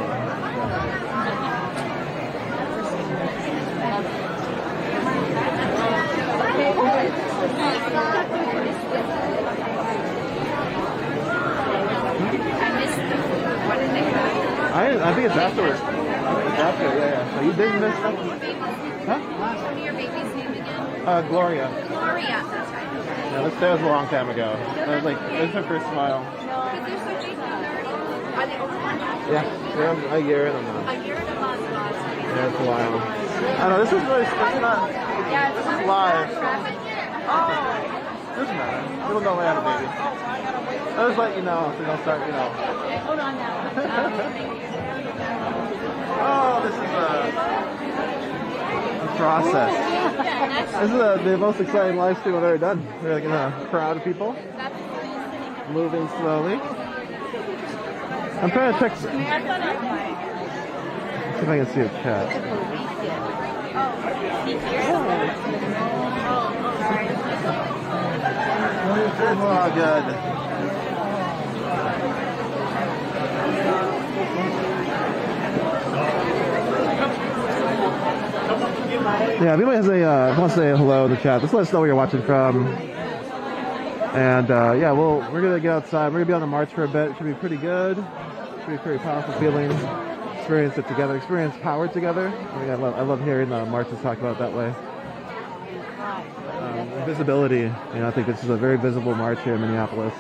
I think it's afterwards. It's after, yeah. So you didn't miss that? Huh? Tell me your baby's name again. Gloria. Gloria, that's right. Yeah, that was a long time ago. That was like, it was her first smile. Because they're so big, are they over 1 year? Yeah, they're a year and a month. A year and a month. Yeah, it's a while. I know, this is really, it's not, this is live. Oh! Doesn't matter. People know I have a baby. I'll just let you know so you don't start, you know. Hold on now. Oh, this is a process. This is the most exciting live stream I've ever done. We're like in a crowd of people. Moving slowly. I'm trying to check. See if I can see a chat. Oh, good. Yeah, if anybody has wants to say hello in the chat, just let us know where you're watching from. And yeah, we're gonna get outside. We're gonna be on the march for a bit. It should be pretty good. Should be a pretty powerful feeling. Experience it together. Experience power together. I love hearing the marches talk about it that way. Visibility. You know, I think this is a very visible march here in Minneapolis.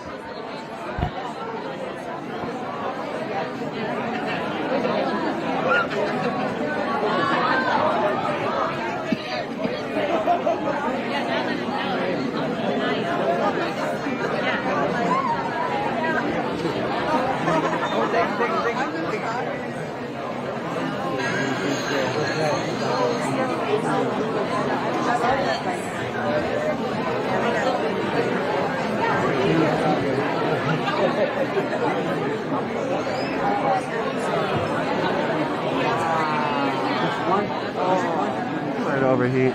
Sorry to overheat.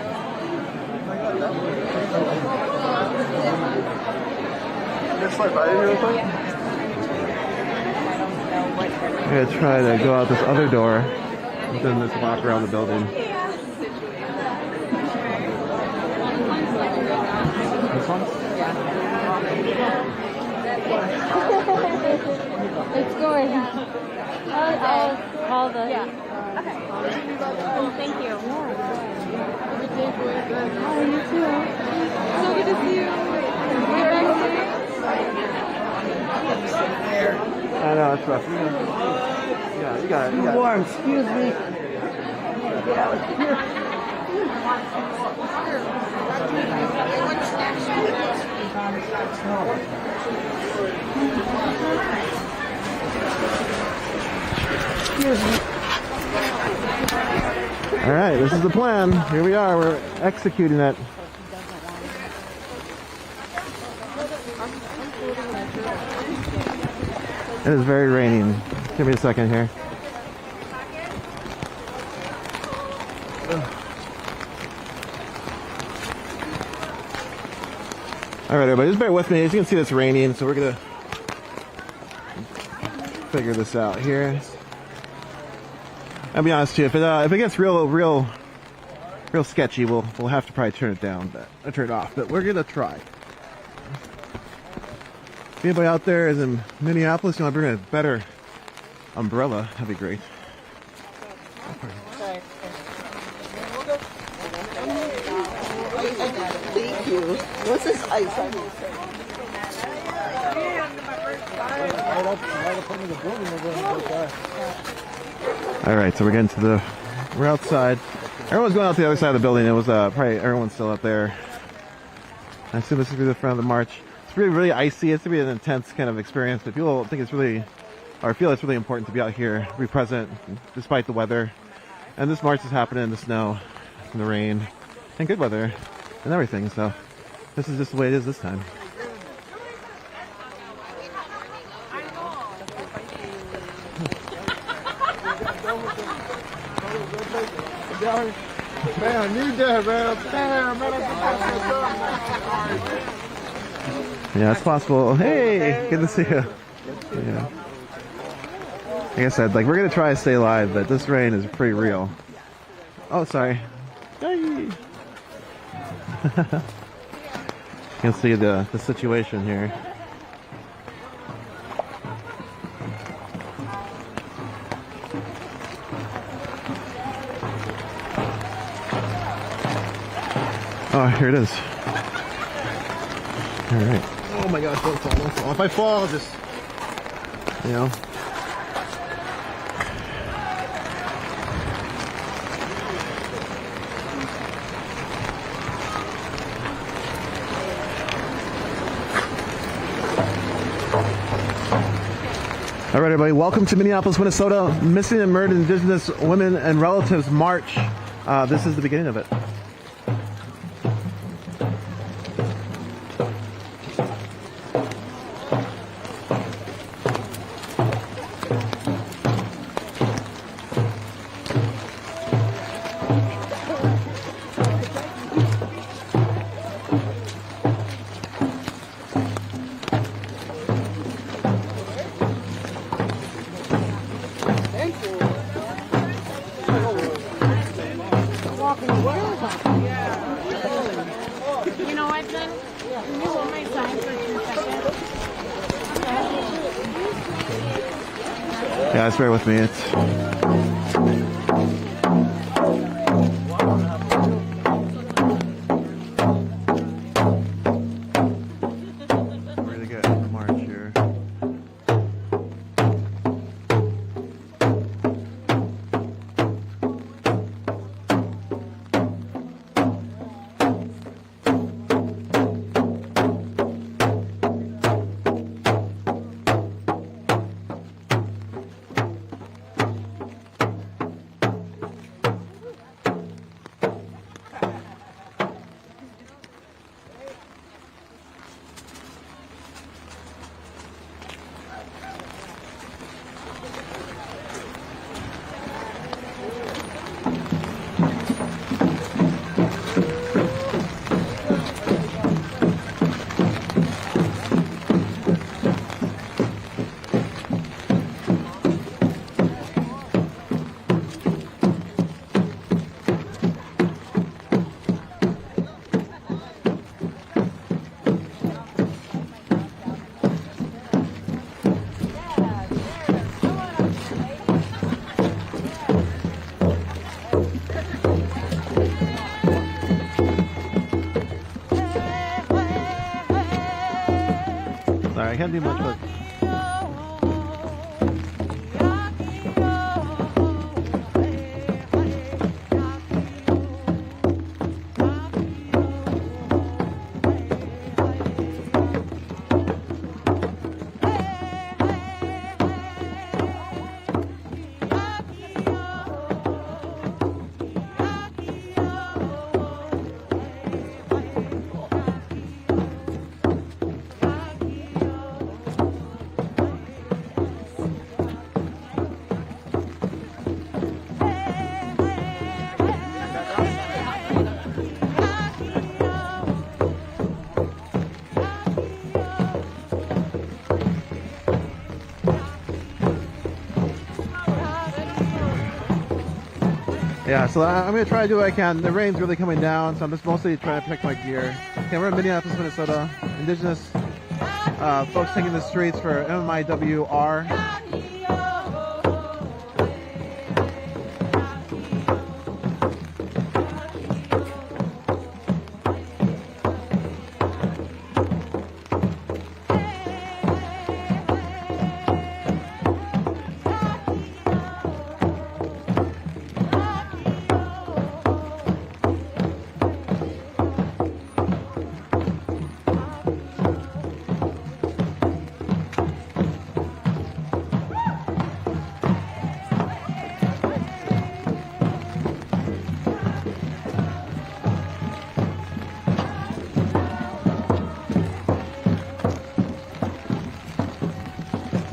Just slide by real quick. I'm gonna try to go out this other door and then just walk around the building. This one? It's going. Call the. Yeah. Okay. Oh, thank you. Oh, you too. So good to see you. I know, it's rough. Yeah, you got it. Warm, excuse me. Get out here. Excuse me. All right, this is the plan. Here we are. We're executing it. It is very raining. Give me a second here. All right, everybody, just bear with me. As you can see, it's raining, so we're gonna figure this out here. I'll be honest too. If it gets real sketchy, we'll have to probably turn it down, but turn it off. But we're gonna try. If anybody out there is in Minneapolis, you want to bring a better umbrella, that'd be great. Thank you. What's this ice? All right, so we're outside. Everyone's going out to the other side of the building. It was probably everyone's still out there. I assume this is the front of the march. It's really icy. It's going to be an intense kind of experience, but people think it's really, or feel it's really important to be out here, be present despite the weather. And this march is happening in the snow. and the rain and good weather and everything. So this is just the way it is this time. Man, I need that, man. Damn, man. Yeah, it's possible. Hey, good to see you. Yeah. Like I said, like we're gonna try to stay live, but this rain is pretty real. Oh, sorry. Hey. You can see the situation here. Oh, here it is. All right. Oh my gosh, don't fall, don't fall. If I fall, just, you know. All right, everybody, welcome to Minneapolis, Minnesota Missing and Murdered Indigenous Women and Relatives March. This is the beginning of it. You know what, Jen? Can you hold my sign for 2 seconds? Yeah, it's right with me. It's really good march here. I can't do much with. Yeah, so I'm going to try to do what I can. The rain's really coming down, so I'm just mostly trying to protect my gear. Okay, we're in Minneapolis, Minnesota. Indigenous folks taking the streets for MIWR.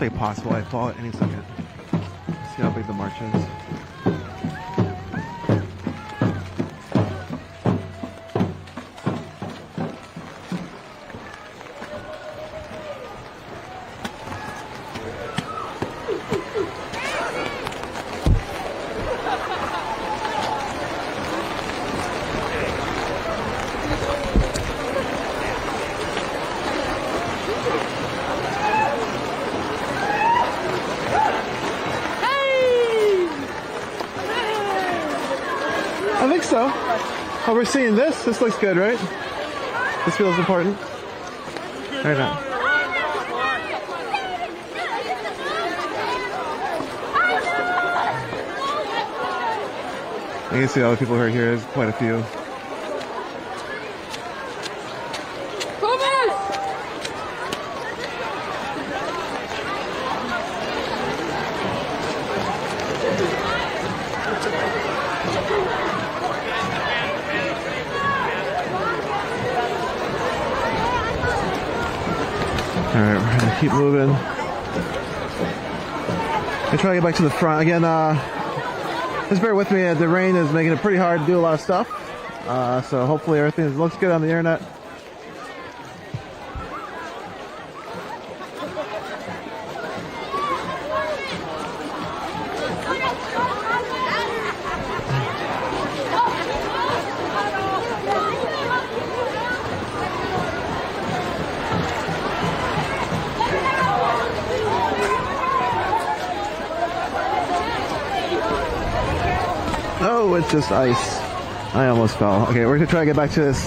very possible I fall at any second. Let's see how big the march is. I think so. Oh, we're seeing this? This looks good, right? This feels important. Right now. You can see all the people who are here. There's quite a few. Alright, we're gonna keep moving. I try to get back to the front. Again, just bear with me. The rain is making it pretty hard to do a lot of stuff. So hopefully everything looks good on the internet. Oh, it's just ice. I almost fell. Okay, we're gonna try to get back to this.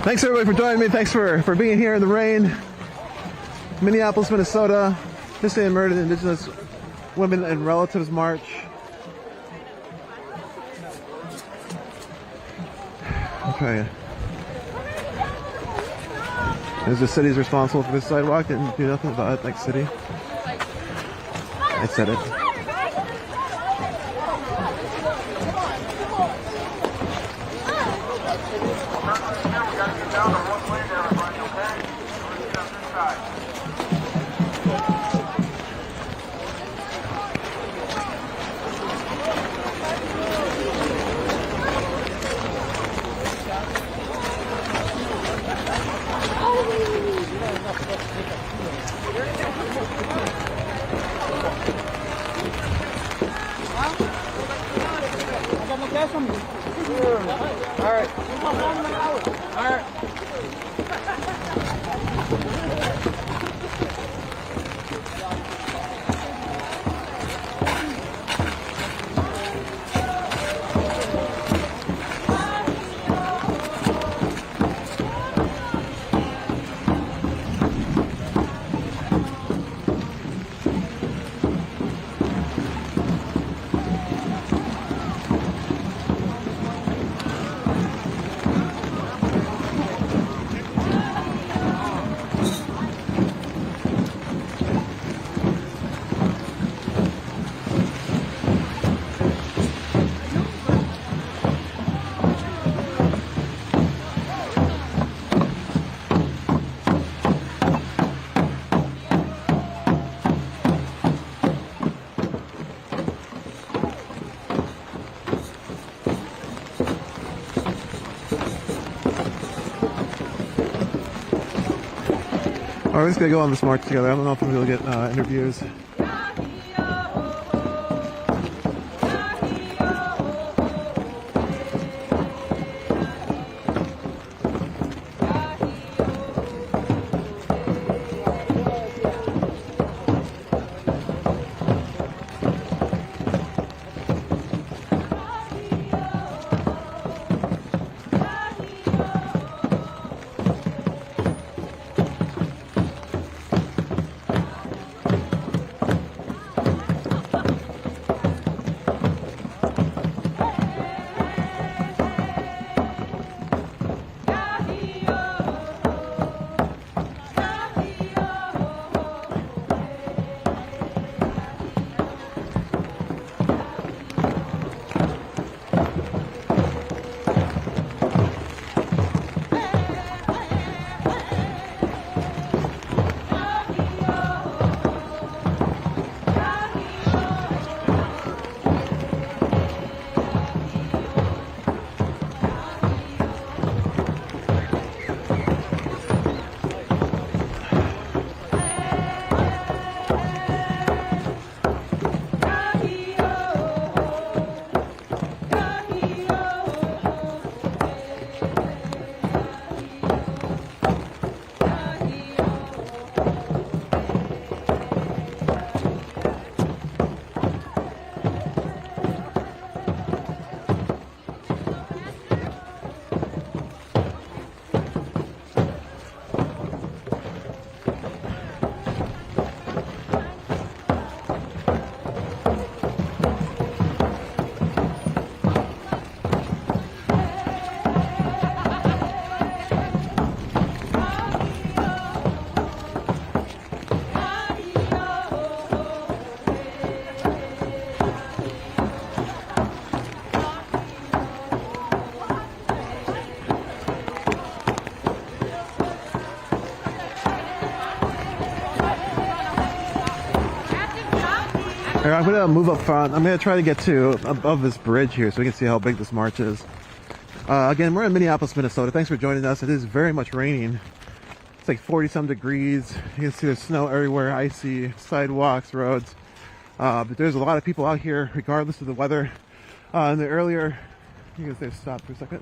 Thanks everybody for joining me. Thanks for being here in the rain. Minneapolis, Minnesota. Missing and Murdered Indigenous Women and Relatives March. Okay. As the city's responsible for this sidewalk, didn't do nothing about it. Thanks, city. I said it. We're just gonna go on this march together. I don't know if we'll get interviews. Here, I'm gonna move up front. I'm gonna try to get to above this bridge here so we can see how big this march is. Again, we're in Minneapolis, Minnesota. Thanks for joining us. It is very much raining. It's like 40-some degrees. You can see there's snow everywhere, icy sidewalks, roads. But there's a lot of people out here, regardless of the weather. And the earlier, you guys there, stop for a second.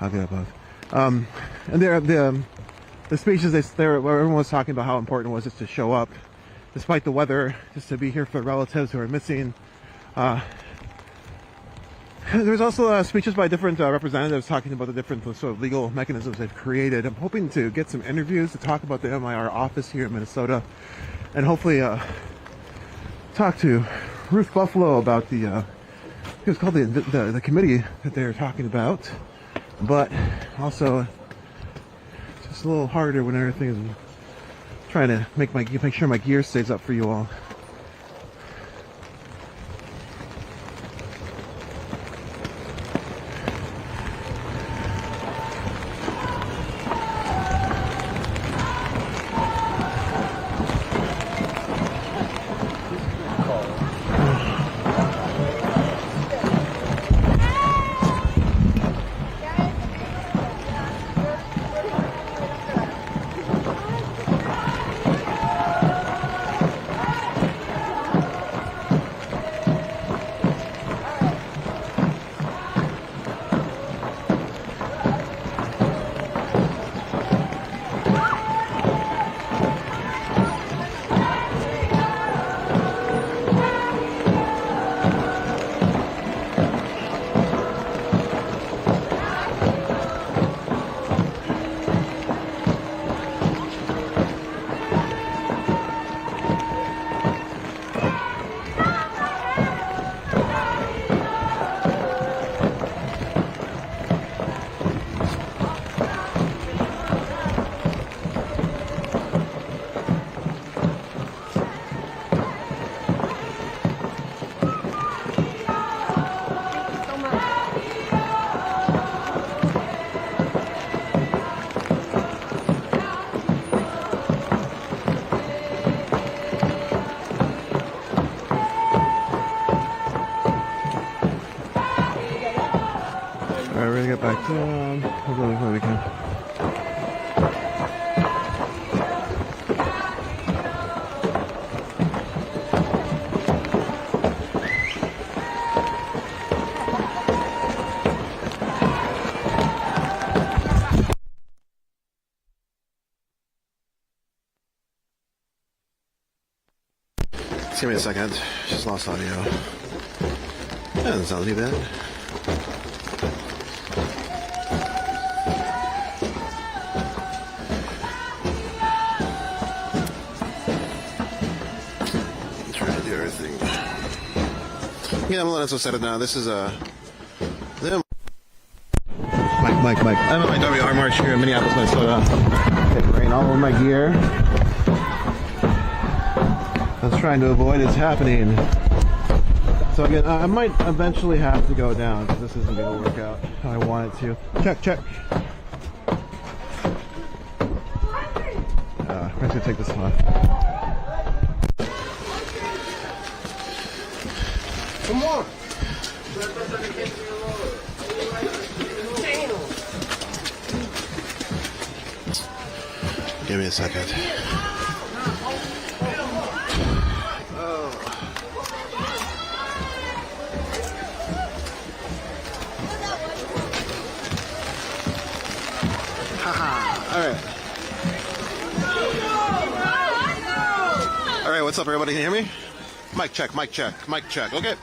I'll get above. And the speeches where everyone was talking about how important it was just to show up, despite the weather, just to be here for relatives who are missing. There's also speeches by different representatives talking about the different sort of legal mechanisms they've created. I'm hoping to get some interviews to talk about the MIR office here in Minnesota, and hopefully talk to Ruth Buffalo about it was called the committee that they're talking about, but also it's just a little harder when everything is trying to make sure my gear stays up for you all. Get back down. We'll go where we can. Just give me a second. Just lost audio. That doesn't sound too bad. Yeah, I'm Lorenzo Serna. This is Mike. I'm at my WR march here in Minneapolis, Minnesota. Getting rain all over my gear. I was trying to avoid it's happening. So again, I might eventually have to go down because this isn't going to work out how I want it to. Check. I'm just going to take this one. Come on. Give me a second. All right, what's up, everybody? Can you hear me? Mic check. Okay.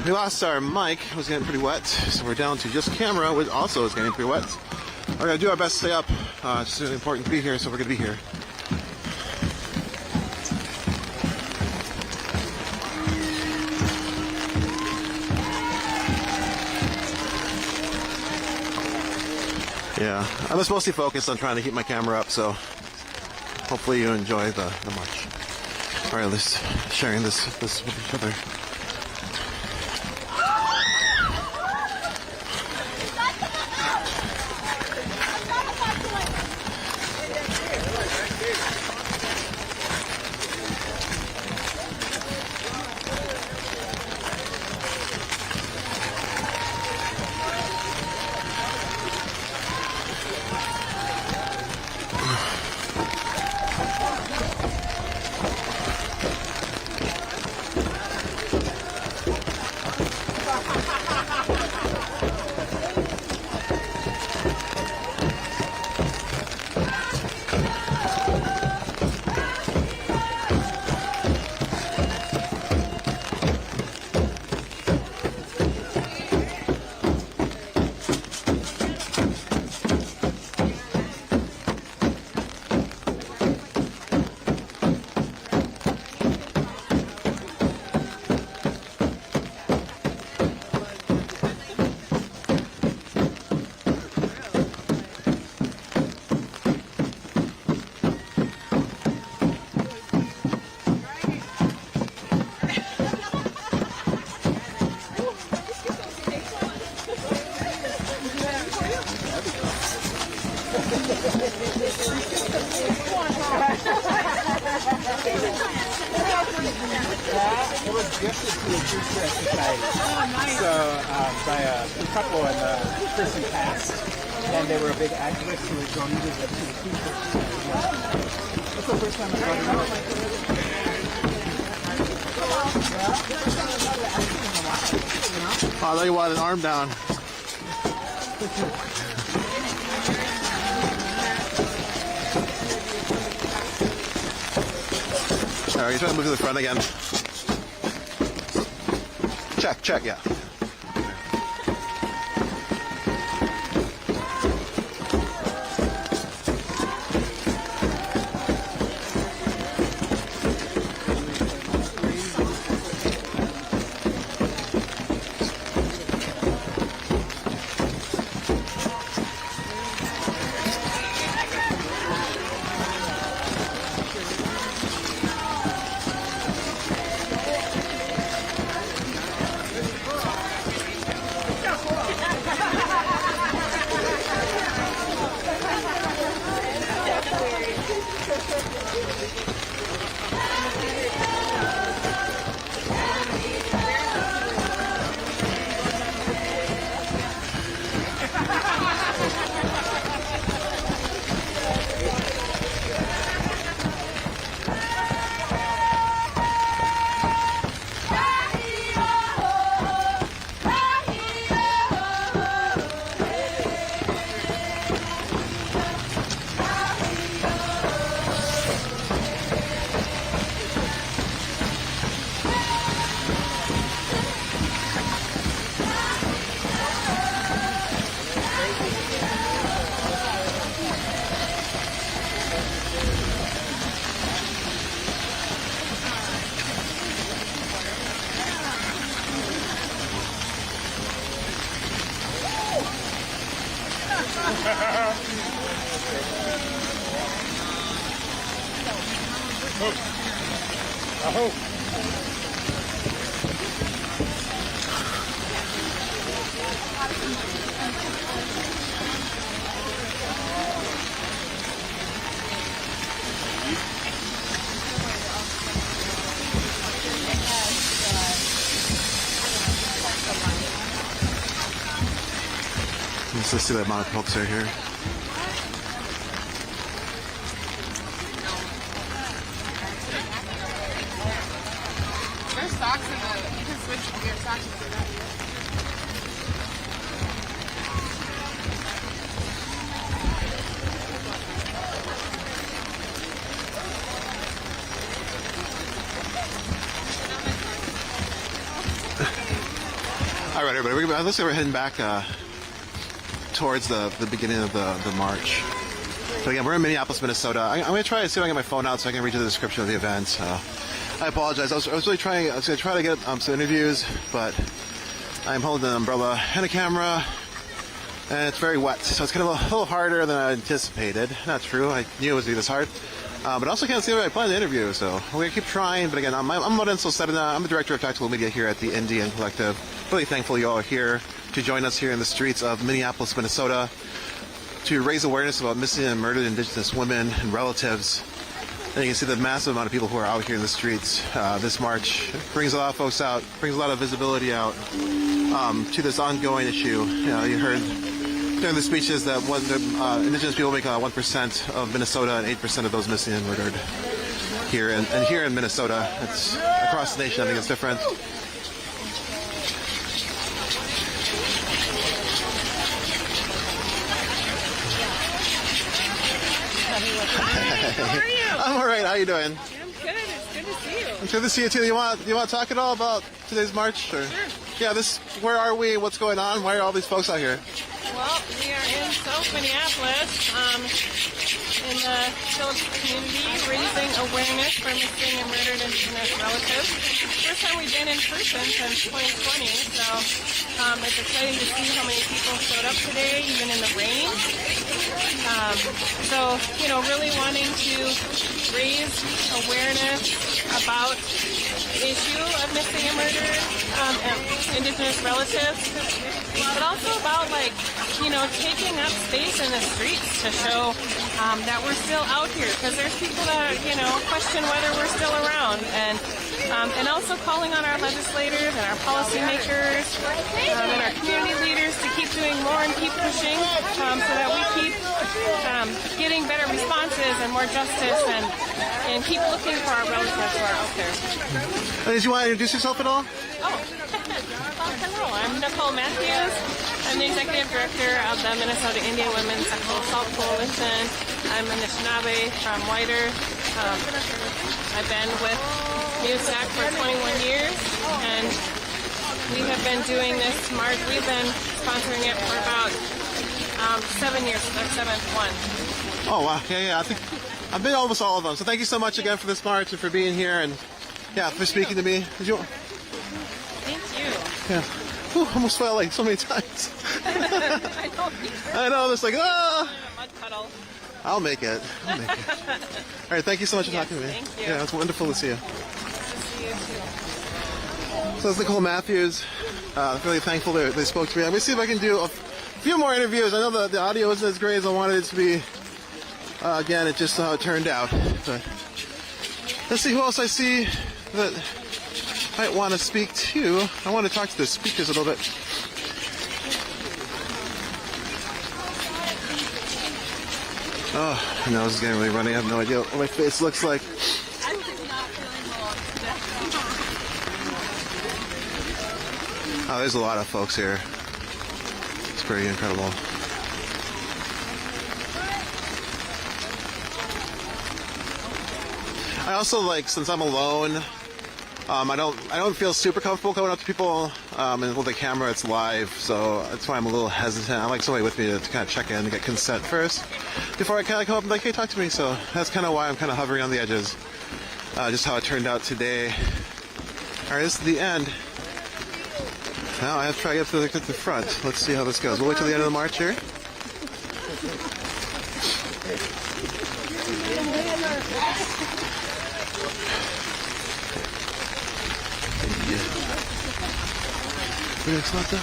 We lost our mic. It was getting pretty wet, so we're down to just camera, which also is getting pretty wet. We're going to do our best to stay up. It's really important to be here, so we're going to be here. Yeah, I was mostly focused on trying to keep my camera up, so hopefully you enjoy the march. Or at least sharing this with each other. It was gifted to the Indigenous Society. So by a couple and the person passed, and they were a big activist who donated it to the people. That's the first time I got Oh, I thought you wanted an arm down. Alright, you trying to move to the front again. Check, yeah. Let's see the amount of folks are here. There's socks in the, you can switch your socks to that. All right, everybody. Looks like we're heading back towards the beginning of the march. But again, we're in Minneapolis, Minnesota. I'm going to try to see if I can get my phone out so I can read you the description of the event. I apologize. I was really trying. I was going to try to get some interviews, but I'm holding an umbrella and a camera, and it's very wet, so it's kind of a little harder than I anticipated. Not true. I knew it would be this hard. But I also can't see what I plan to interview, so we're going to keep trying. But again, I'm Lorenzo Serna. I'm the director of tactical media here at the NDN Collective. Really thankful you all are here to join us here in the streets of Minneapolis, Minnesota, to raise awareness about missing and murdered Indigenous women and relatives. And you can see the massive amount of people who are out here in the streets. This march brings a lot of folks out, brings a lot of visibility out to this ongoing issue. You heard during the speeches that Indigenous people make 1% of Minnesota and 8% of those missing and murdered here. And here in Minnesota, it's across the nation, I think it's different. How are you? I'm all right. How you doing? I'm good. It's good to see you. It's good to see you too. You want to talk at all about today's march? Or? Sure. Yeah. Where are we? What's going on? Why are all these folks out here? Well, we are in South Minneapolis, in the Phillips community, raising awareness for missing and murdered Indigenous relatives. First time we've been in person since 2020, so it's exciting to see how many people showed up today, even in the rain. So, really wanting to raise awareness about the issue of missing and murdered Indigenous relatives, but also about taking up space in the streets to show that we're still out here, because there's people that, question whether we're still around, and also calling on our legislators and our policymakers and our community leaders to keep doing more and keep pushing so that we keep getting better responses and more justice and keep looking for our relatives who are out there. Did you want to introduce yourself at all? I'm Nicole Matthews. I'm the Executive Director of the Minnesota Indian Women's Sexual Assault Coalition. I'm an Anishinaabe from Whiter. I've been with MUSAC for 21 years, and we have been doing this march. We've been sponsoring it for about 7 years, the seventh one. Oh, wow. Yeah. I think I've been almost all of them. So thank you so much again for this march and for being here and, for speaking to me. Thank you. Yeah. Whew, almost fell like so many times. I know, it's like, mud puddle. I'll make it. All right, thank you so much for talking to me. Thank you. Yeah, it's wonderful to see you. Nice to see you too. So that's Nicole Matthews. Really thankful they spoke to me. Let me see if I can do a few more interviews. I know the audio isn't as great as I wanted it to be. Again, it just how it turned out. But let's see who else I see that might want to speak to. I want to talk to the speakers a little bit. Oh, my nose is getting really runny. I have no idea what my face looks like. Oh, there's a lot of folks here. It's pretty incredible. I also since I'm alone, I don't feel super comfortable coming up to people, and with the camera it's live, so that's why I'm a little hesitant. I like somebody with me to kind of check in and get consent first before I kind of come up and hey, talk to me. So that's kind of why I'm kind of hovering on the edges. Just how it turned out today. All right, this is the end. Now I have to try to get to the front. Let's see how this goes. We'll wait till the end of the march here. It's not that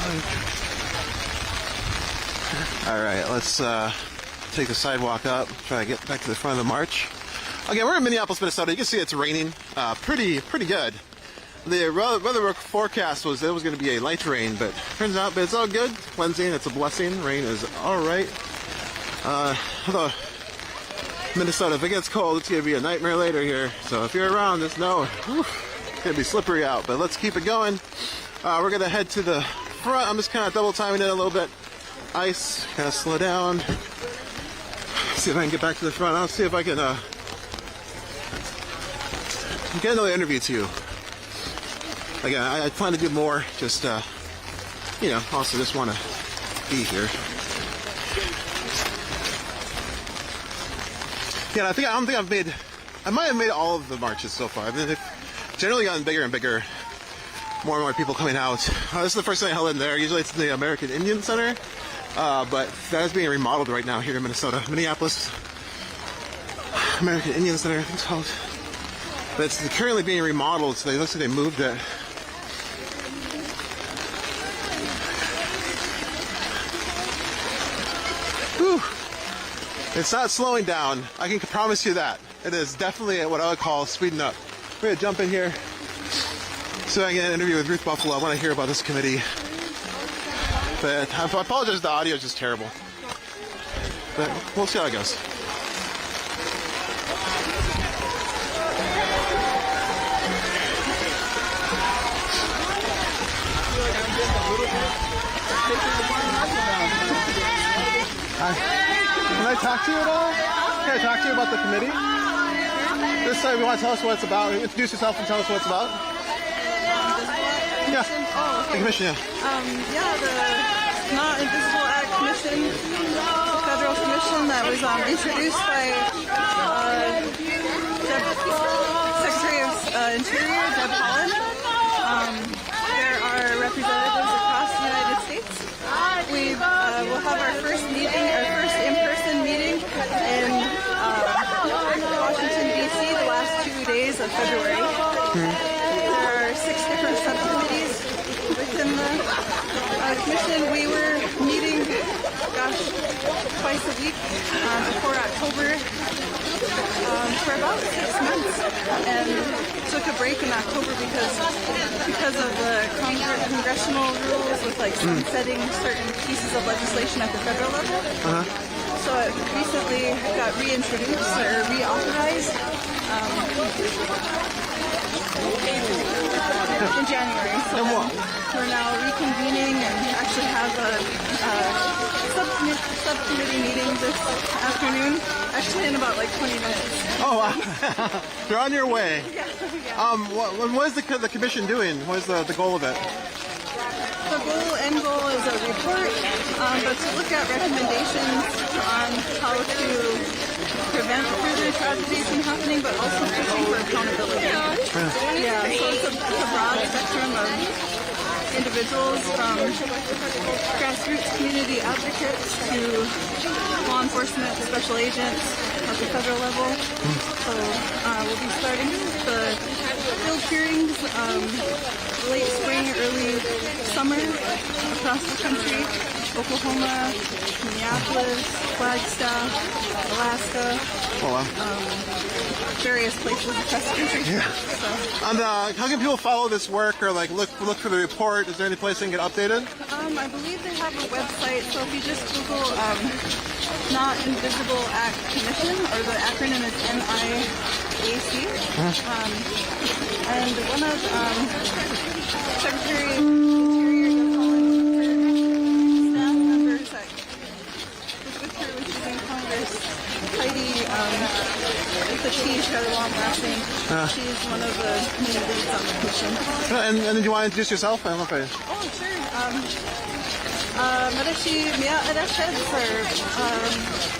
hard. All right, let's take the sidewalk up, try to get back to the front of the march. Okay, we're in Minneapolis, Minnesota. You can see it's raining pretty good. The weather forecast was it was going to be a light rain, but turns out it's all good. Cleansing, it's a blessing. Rain is all right. Although Minnesota, if it gets cold, it's going to be a nightmare later here. So if you're around, just know it's going to be slippery out. But let's keep it going. We're going to head to the front. I'm just kind of double timing it a little bit. Ice, kind of slow down. See if I can get back to the front. I'll see if I can get another interview to you. Again, I plan to do more. Just, also just want to be here. Yeah, I might have made all of the marches so far. I mean, they've generally gotten bigger and bigger. More and more people coming out. This is the first thing I held in there. Usually it's the American Indian Center, but that is being remodeled right now here in Minnesota. Minneapolis American Indian Center, I think it's called. But it's currently being remodeled, so it looks like they moved it. Whew. It's not slowing down. I can promise you that. It is definitely what I would call speeding up. We're going to jump in here. So I get an interview with Ruth Buffalo. I want to hear about this committee. But I apologize, the audio is just terrible. But we'll see how it goes. Hi. Can I talk to you at all? Can I talk to you about the committee? This side, we want to tell us what it's about. Introduce yourself and tell us what it's about. Yeah. The commission, yeah. The Not Invisible Act Commission, the federal commission that was introduced by Secretary of Interior, Deb Haaland. There are representatives across the United States. We will have our first in-person meeting in Washington, D.C. the last 2 days of February. There are 6 different subcommittees within the commission. We were meeting twice a week before October for about 6 months, and took a break in October because of the congressional rules with like sunsetting certain pieces of legislation at the federal level. So it recently got reintroduced or reauthorized in January. So we're now reconvening and actually have a subcommittee meeting this afternoon, actually in about like 20 minutes. Oh, wow. You're on your way. Yeah. What is the commission doing? What is the goal of it? The end goal is a report, but to look at recommendations on how to prevent further tragedies from happening, but also pushing for accountability. Yeah, so it's a broad spectrum of individuals, from grassroots community advocates to law enforcement, special agents at the federal level. So we'll be starting the field hearings late spring, early summer across the country. Oklahoma, Minneapolis, Flagstaff, Alaska, various places across the country. Yeah. So. And how can people follow this work or like look for the report? Is there any place they can get updated? I believe they have a website, so if you just Google Not Invisible Act Commission, or the acronym is NIAC, and one of Secretary of Interior staff members that was with her when she was in Congress, Heidi, with the T, she had a long last name. She's one of the main leads on the commission. And did you want to introduce yourself? I don't know if I... Oh, sure. Madashi Mia Adashed, or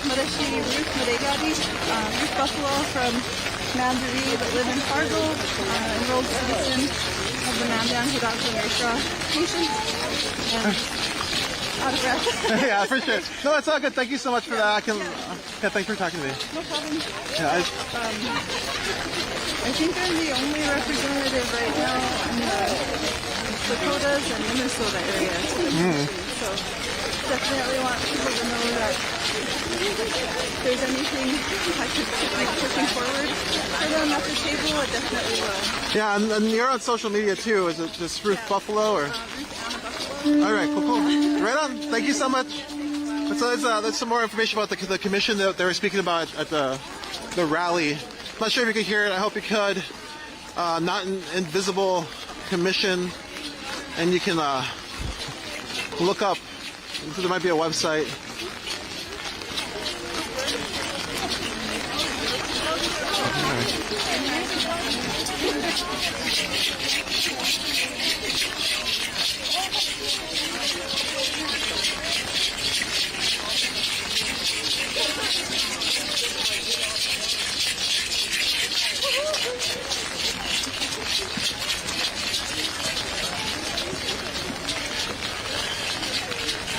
Madashi Ruth Madegadi, Ruth Buffalo from Mandarin that live in Fargo, enrolled citizen of the Mandan Hidatsa Mersha Nation. And out of breath. Yeah, for sure. No, it's all good. Thank you so much for that. Thanks for talking to me. No problem. Yeah, I think I'm the only representative right now in the Dakotas and Minnesota area. So definitely want people to know that if there's anything I could be pushing forward for them at the table, I definitely will. Yeah, and you're on social media too. Is it just Ruth Buffalo or? All right, cool. Right on. Thank you so much. That's some more information about the commission that they were speaking about at the rally. I'm not sure if you could hear it. I hope you could. Not an Invisible Commission, and you can look up. There might be a website.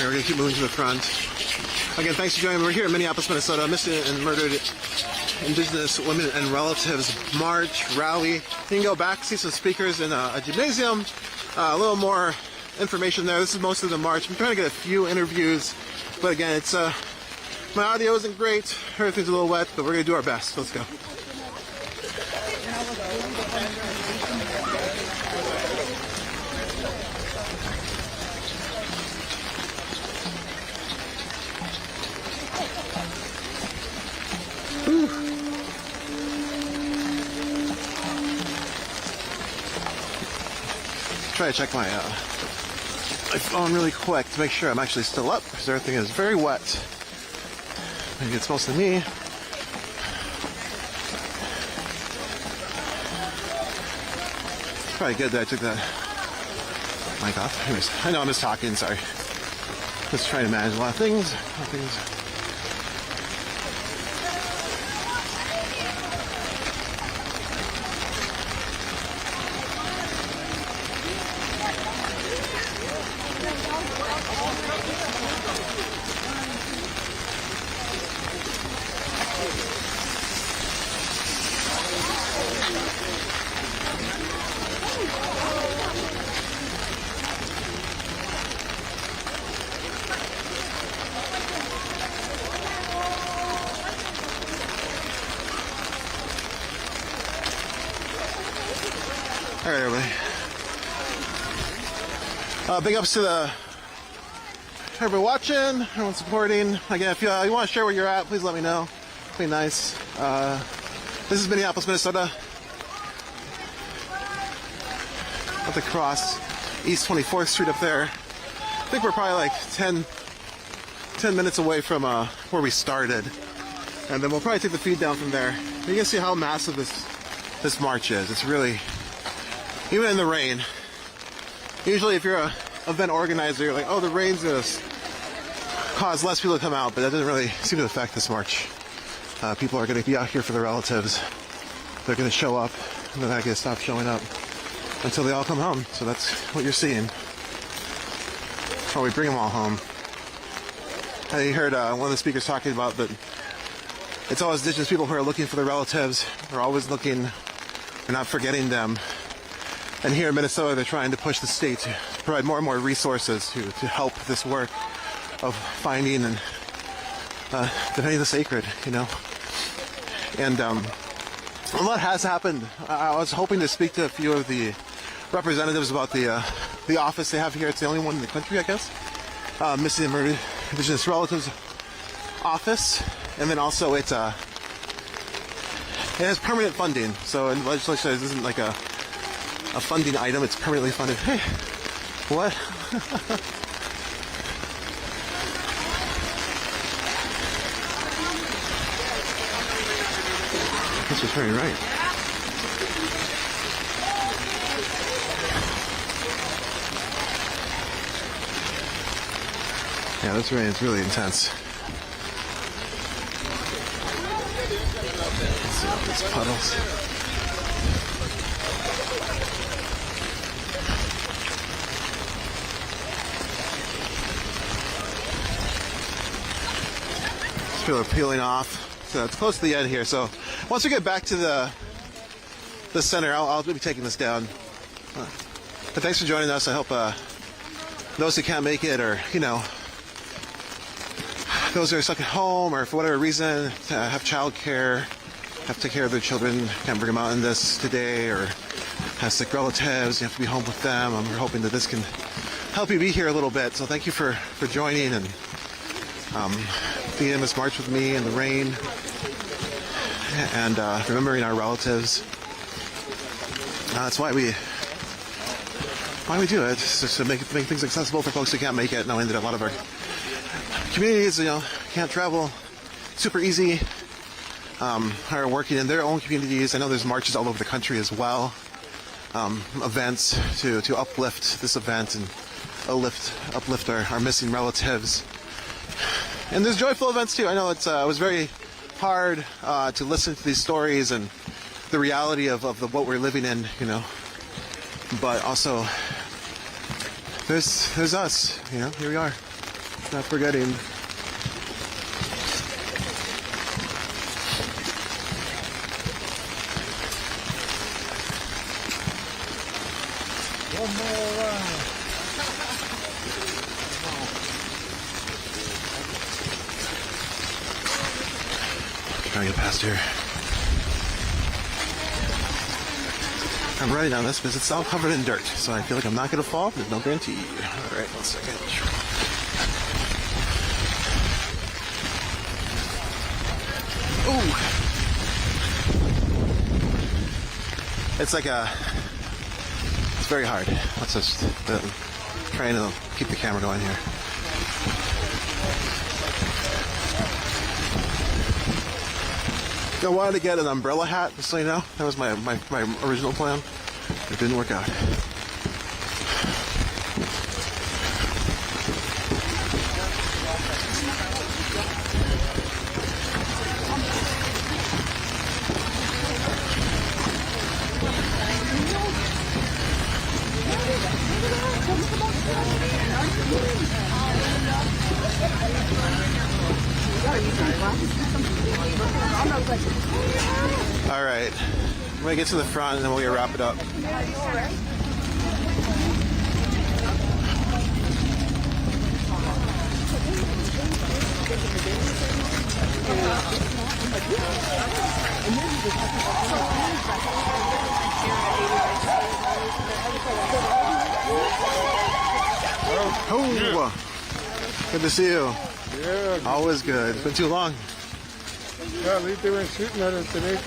We're going to keep moving to the front. Again, thanks for joining me. We're here in Minneapolis, Minnesota. Missing and murdered Indigenous women and relatives march, rally. You can go back, see some speakers in a gymnasium. A little more information there. This is most of the march. I'm trying to get a few interviews, but again, it's my audio isn't great. Everything's a little wet, but we're going to do our best. Let's go. Try to check my phone really quick to make sure I'm actually still up, because everything is very wet. Maybe it's mostly me. Probably good that I took that mic off. Anyways, I know I'm just talking, sorry. Just trying to manage a lot of things. All right, everybody. Big ups to everybody watching, everyone supporting. Again, if you want to share where you're at, please let me know. It'd be nice. This is Minneapolis, Minnesota. At the cross, East 24th Street up there. I think we're probably like 10 minutes away from where we started. And then we'll probably take the feed down from there. You can see how massive this march is. It's really, even in the rain. Usually if you're a event organizer, you're like, oh, the rain's gonna cause less people to come out, but that doesn't really seem to affect this march. People are gonna be out here for their relatives. They're gonna show up, and they're not gonna stop showing up until they all come home. So that's what you're seeing. Or we bring them all home. I heard one of the speakers talking about that it's always Indigenous people who are looking for their relatives. They're always looking, they're not forgetting them. And here in Minnesota, they're trying to push the state to provide more and more resources to help this work of finding and defending the sacred, you know. And a lot has happened. I was hoping to speak to a few of the representatives about the office they have here. It's the only one in the country, I guess. Missing and Murdered Indigenous Relatives Office. And then also it has permanent funding. So in legislation, this isn't like a funding item. It's permanently funded. Hey, what? This was turning right. Yeah, this rain is really intense. Let's see all these puddles. People are peeling off. So it's close to the end here. So once we get back to the center, I'll be taking this down. But thanks for joining us. I hope those who can't make it, or you know, those who are stuck at home, or for whatever reason have childcare, have to take care of their children, can't bring them out in this today, or have sick relatives, you have to be home with them. We're hoping that this can help you be here a little bit. So thank you for joining and being in this march with me in the rain, and remembering our relatives. That's why we do it, just to make things accessible for folks who can't make it, knowing that a lot of our communities, you know, can't travel super easy, are working in their own communities. I know there's marches all over the country as well, events to uplift this event and uplift our missing relatives. And there's joyful events too. I know it was very hard to listen to these stories and the reality of what we're living in, you know. But also, there's us, you know. Here we are, not forgetting. One more round. Trying to get past here. I'm running down this because it's all covered in dirt, so I feel like I'm not going to fall. There's no guarantee. All right, 1 second. Ooh! It's like it's very hard. Let's just trying to keep the camera going here. I wanted to get an umbrella hat, just so you know. That was my original plan. It didn't work out. All right, I'm gonna get to the front and then we'll wrap it up. Oh, good to see you. Yeah. Always good. It's been too long. Yeah, at least they weren't shooting at us today.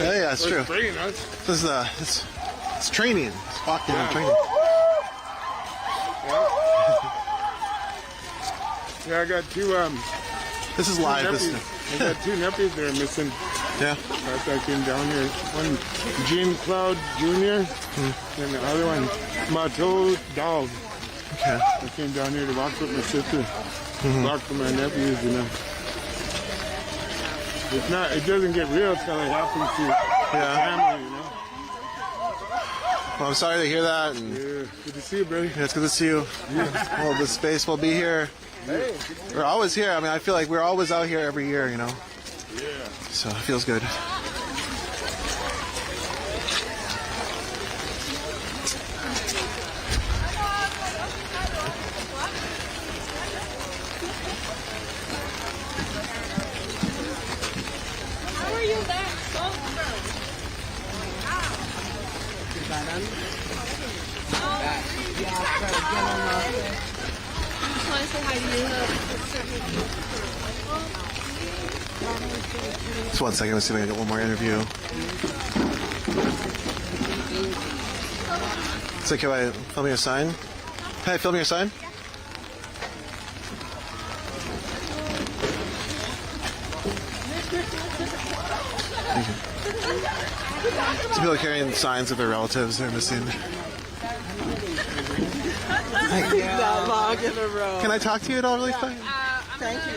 Yeah, that's true. Spraying us. This is it's training. It's walking and training. Yeah, I got two This is live. I got two nephews that are missing. Yeah. After I came down here. One Gene Cloud Jr. And the other one Mato Dog. Okay. I came down here to walk with my sister. Walk for my nephews, you know. It's not, it doesn't get real until it happens to the family, you know. Well, I'm sorry to hear that. And yeah, good to see you, buddy. Yeah, it's good to see you. Yeah. Well, this space will be here. Hey. We're always here. I mean, I feel like we're always out here every year, you know. Yeah. So it feels good. How are you that so Just 1 second. Let's see if I can get one more interview. It's okay if I film your sign? Hey, film your sign? Thank you. Some people are carrying signs of their relatives they're missing. That long in a row. Can I talk to you at all really fast? Thank you.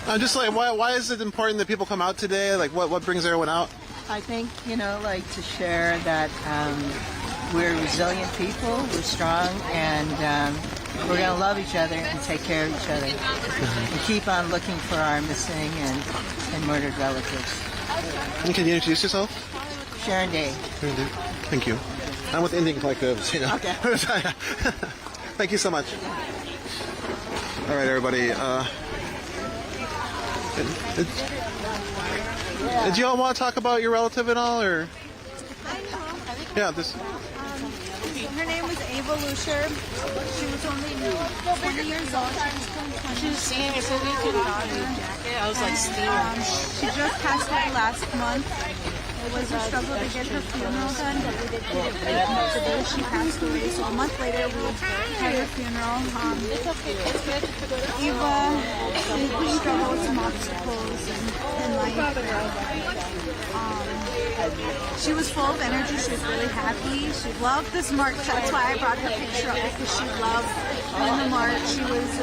I'm just like, why is it important that people come out today? Like, what brings everyone out? I think, like to share that we're resilient people, we're strong, and we're going to love each other and take care of each other. And keep on looking for our missing and murdered relatives. And can you introduce yourself? Sharon Day. Sharon Day. Thank you. I'm with Indian Collectives, you know. Okay. Thank you so much. All right, everybody. Did you all want to talk about your relative at all, or? Yeah, this. Her name was Ava Lucier. She was only 20 years old. She was senior, so we could I was like steaming. She just passed away last month. It was a struggle to get her funeral done, but we did get it right the day she passed away. So a month later, we had her funeral. Eva struggled with some obstacles in life. She was full of energy. She was really happy. She loved this march. That's why I brought her picture up, because she loved doing the march. She was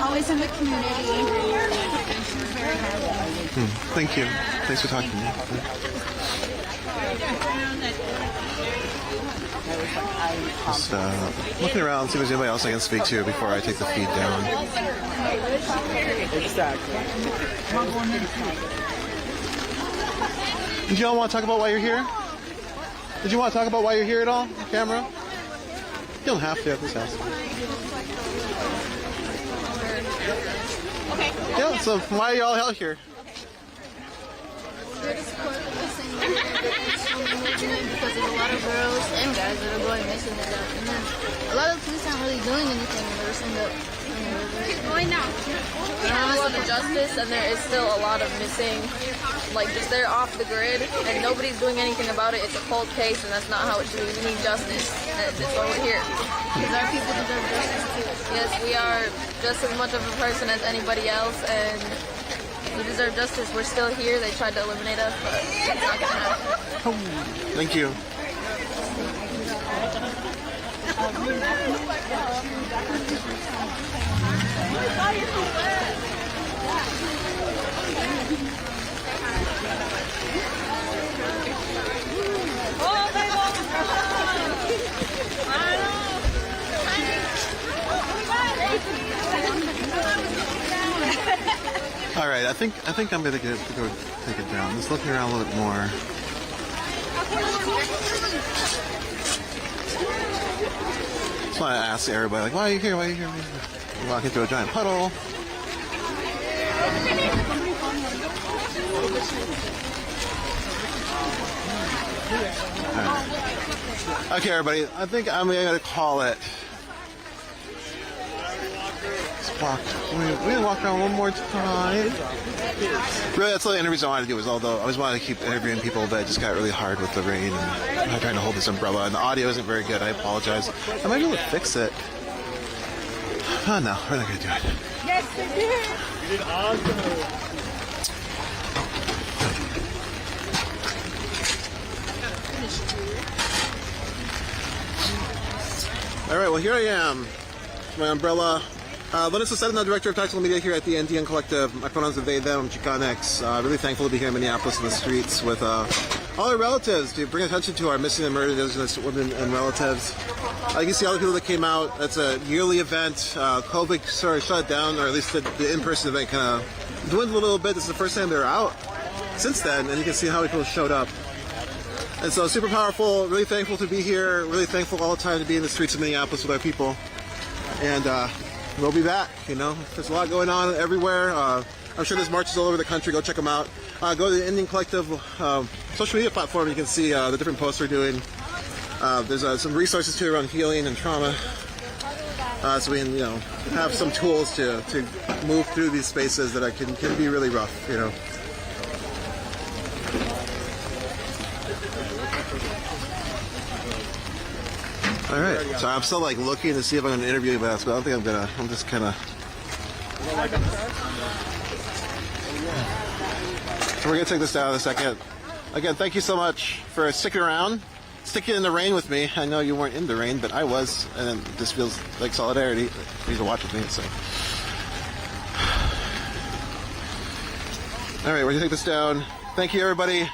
always in the community. And she was very happy. Thank you. Thanks for talking to me. Just looking around, see if there's anybody else I can speak to before I take the feed down. Exactly. Did you all want to talk about why you're here? Did you want to talk about why you're here at all? On camera? You don't have to at this house. Okay. Yeah, so why are you all out here? Here to support the missing because there's a lot of girls and guys that are going missing and stuff. And then a lot of police aren't really doing anything, and they're just end up going now. There is a lot of justice, and there is still a lot of missing, like just they're off the grid, and nobody's doing anything about it. It's a cold case, and that's not how it should be. We need justice, and that's why we're here. Because our people deserve justice too. Yes, we are just as much of a person as anybody else, and we deserve justice. We're still here. They tried to eliminate us, but it's not going to happen. Thank you. All right, I think I'm gonna go take it down. Just looking around a little bit more. Just want to ask everybody, like, why are you here? Why are you here? We're walking through a giant puddle. Right. Okay, everybody. I think I'm going to call it. Let's walk. We're going to walk around one more time. Really, that's the only interviews I wanted to do. Was although I always wanted to keep interviewing people, but it just got really hard with the rain and I'm trying to hold this umbrella, and the audio isn't very good. I apologize. I might be able to fix it. Oh no, we're not going to do it. Yes, we did. You did awesome. All right, well, here I am. My umbrella. Lorenzo Serna, Director of Tactical Media here at the NDN Collective. My pronouns are they, them, Chicanx. Really thankful to be here in Minneapolis in the streets with all our relatives to bring attention to our missing and murdered Indigenous women and relatives. You can see all the people that came out. It's a yearly event. COVID sort of shut down, or at least the in-person event kind of dwindled a little bit. This is the first time they're out since then, and you can see how many people showed up. And so super powerful, really thankful to be here, really thankful all the time to be in the streets of Minneapolis with our people. And we'll be back, you know. There's a lot going on everywhere. I'm sure there's marches all over the country. Go check them out. Go to the Indian Collective social media platform. You can see the different posts we're doing. There's some resources too around healing and trauma. So we can, you know, have some tools to move through these spaces that can be really rough, you know. All right, so I'm still like looking to see if I'm going to interview anybody else, but I don't think I'm gonna. I'm just kind of. So we're gonna take this down in a second. Again, thank you so much for sticking around, sticking in the rain with me. I know you weren't in the rain, but I was, and this feels like solidarity for you to watch with me. So, all right, we're gonna take this down. Thank you, everybody.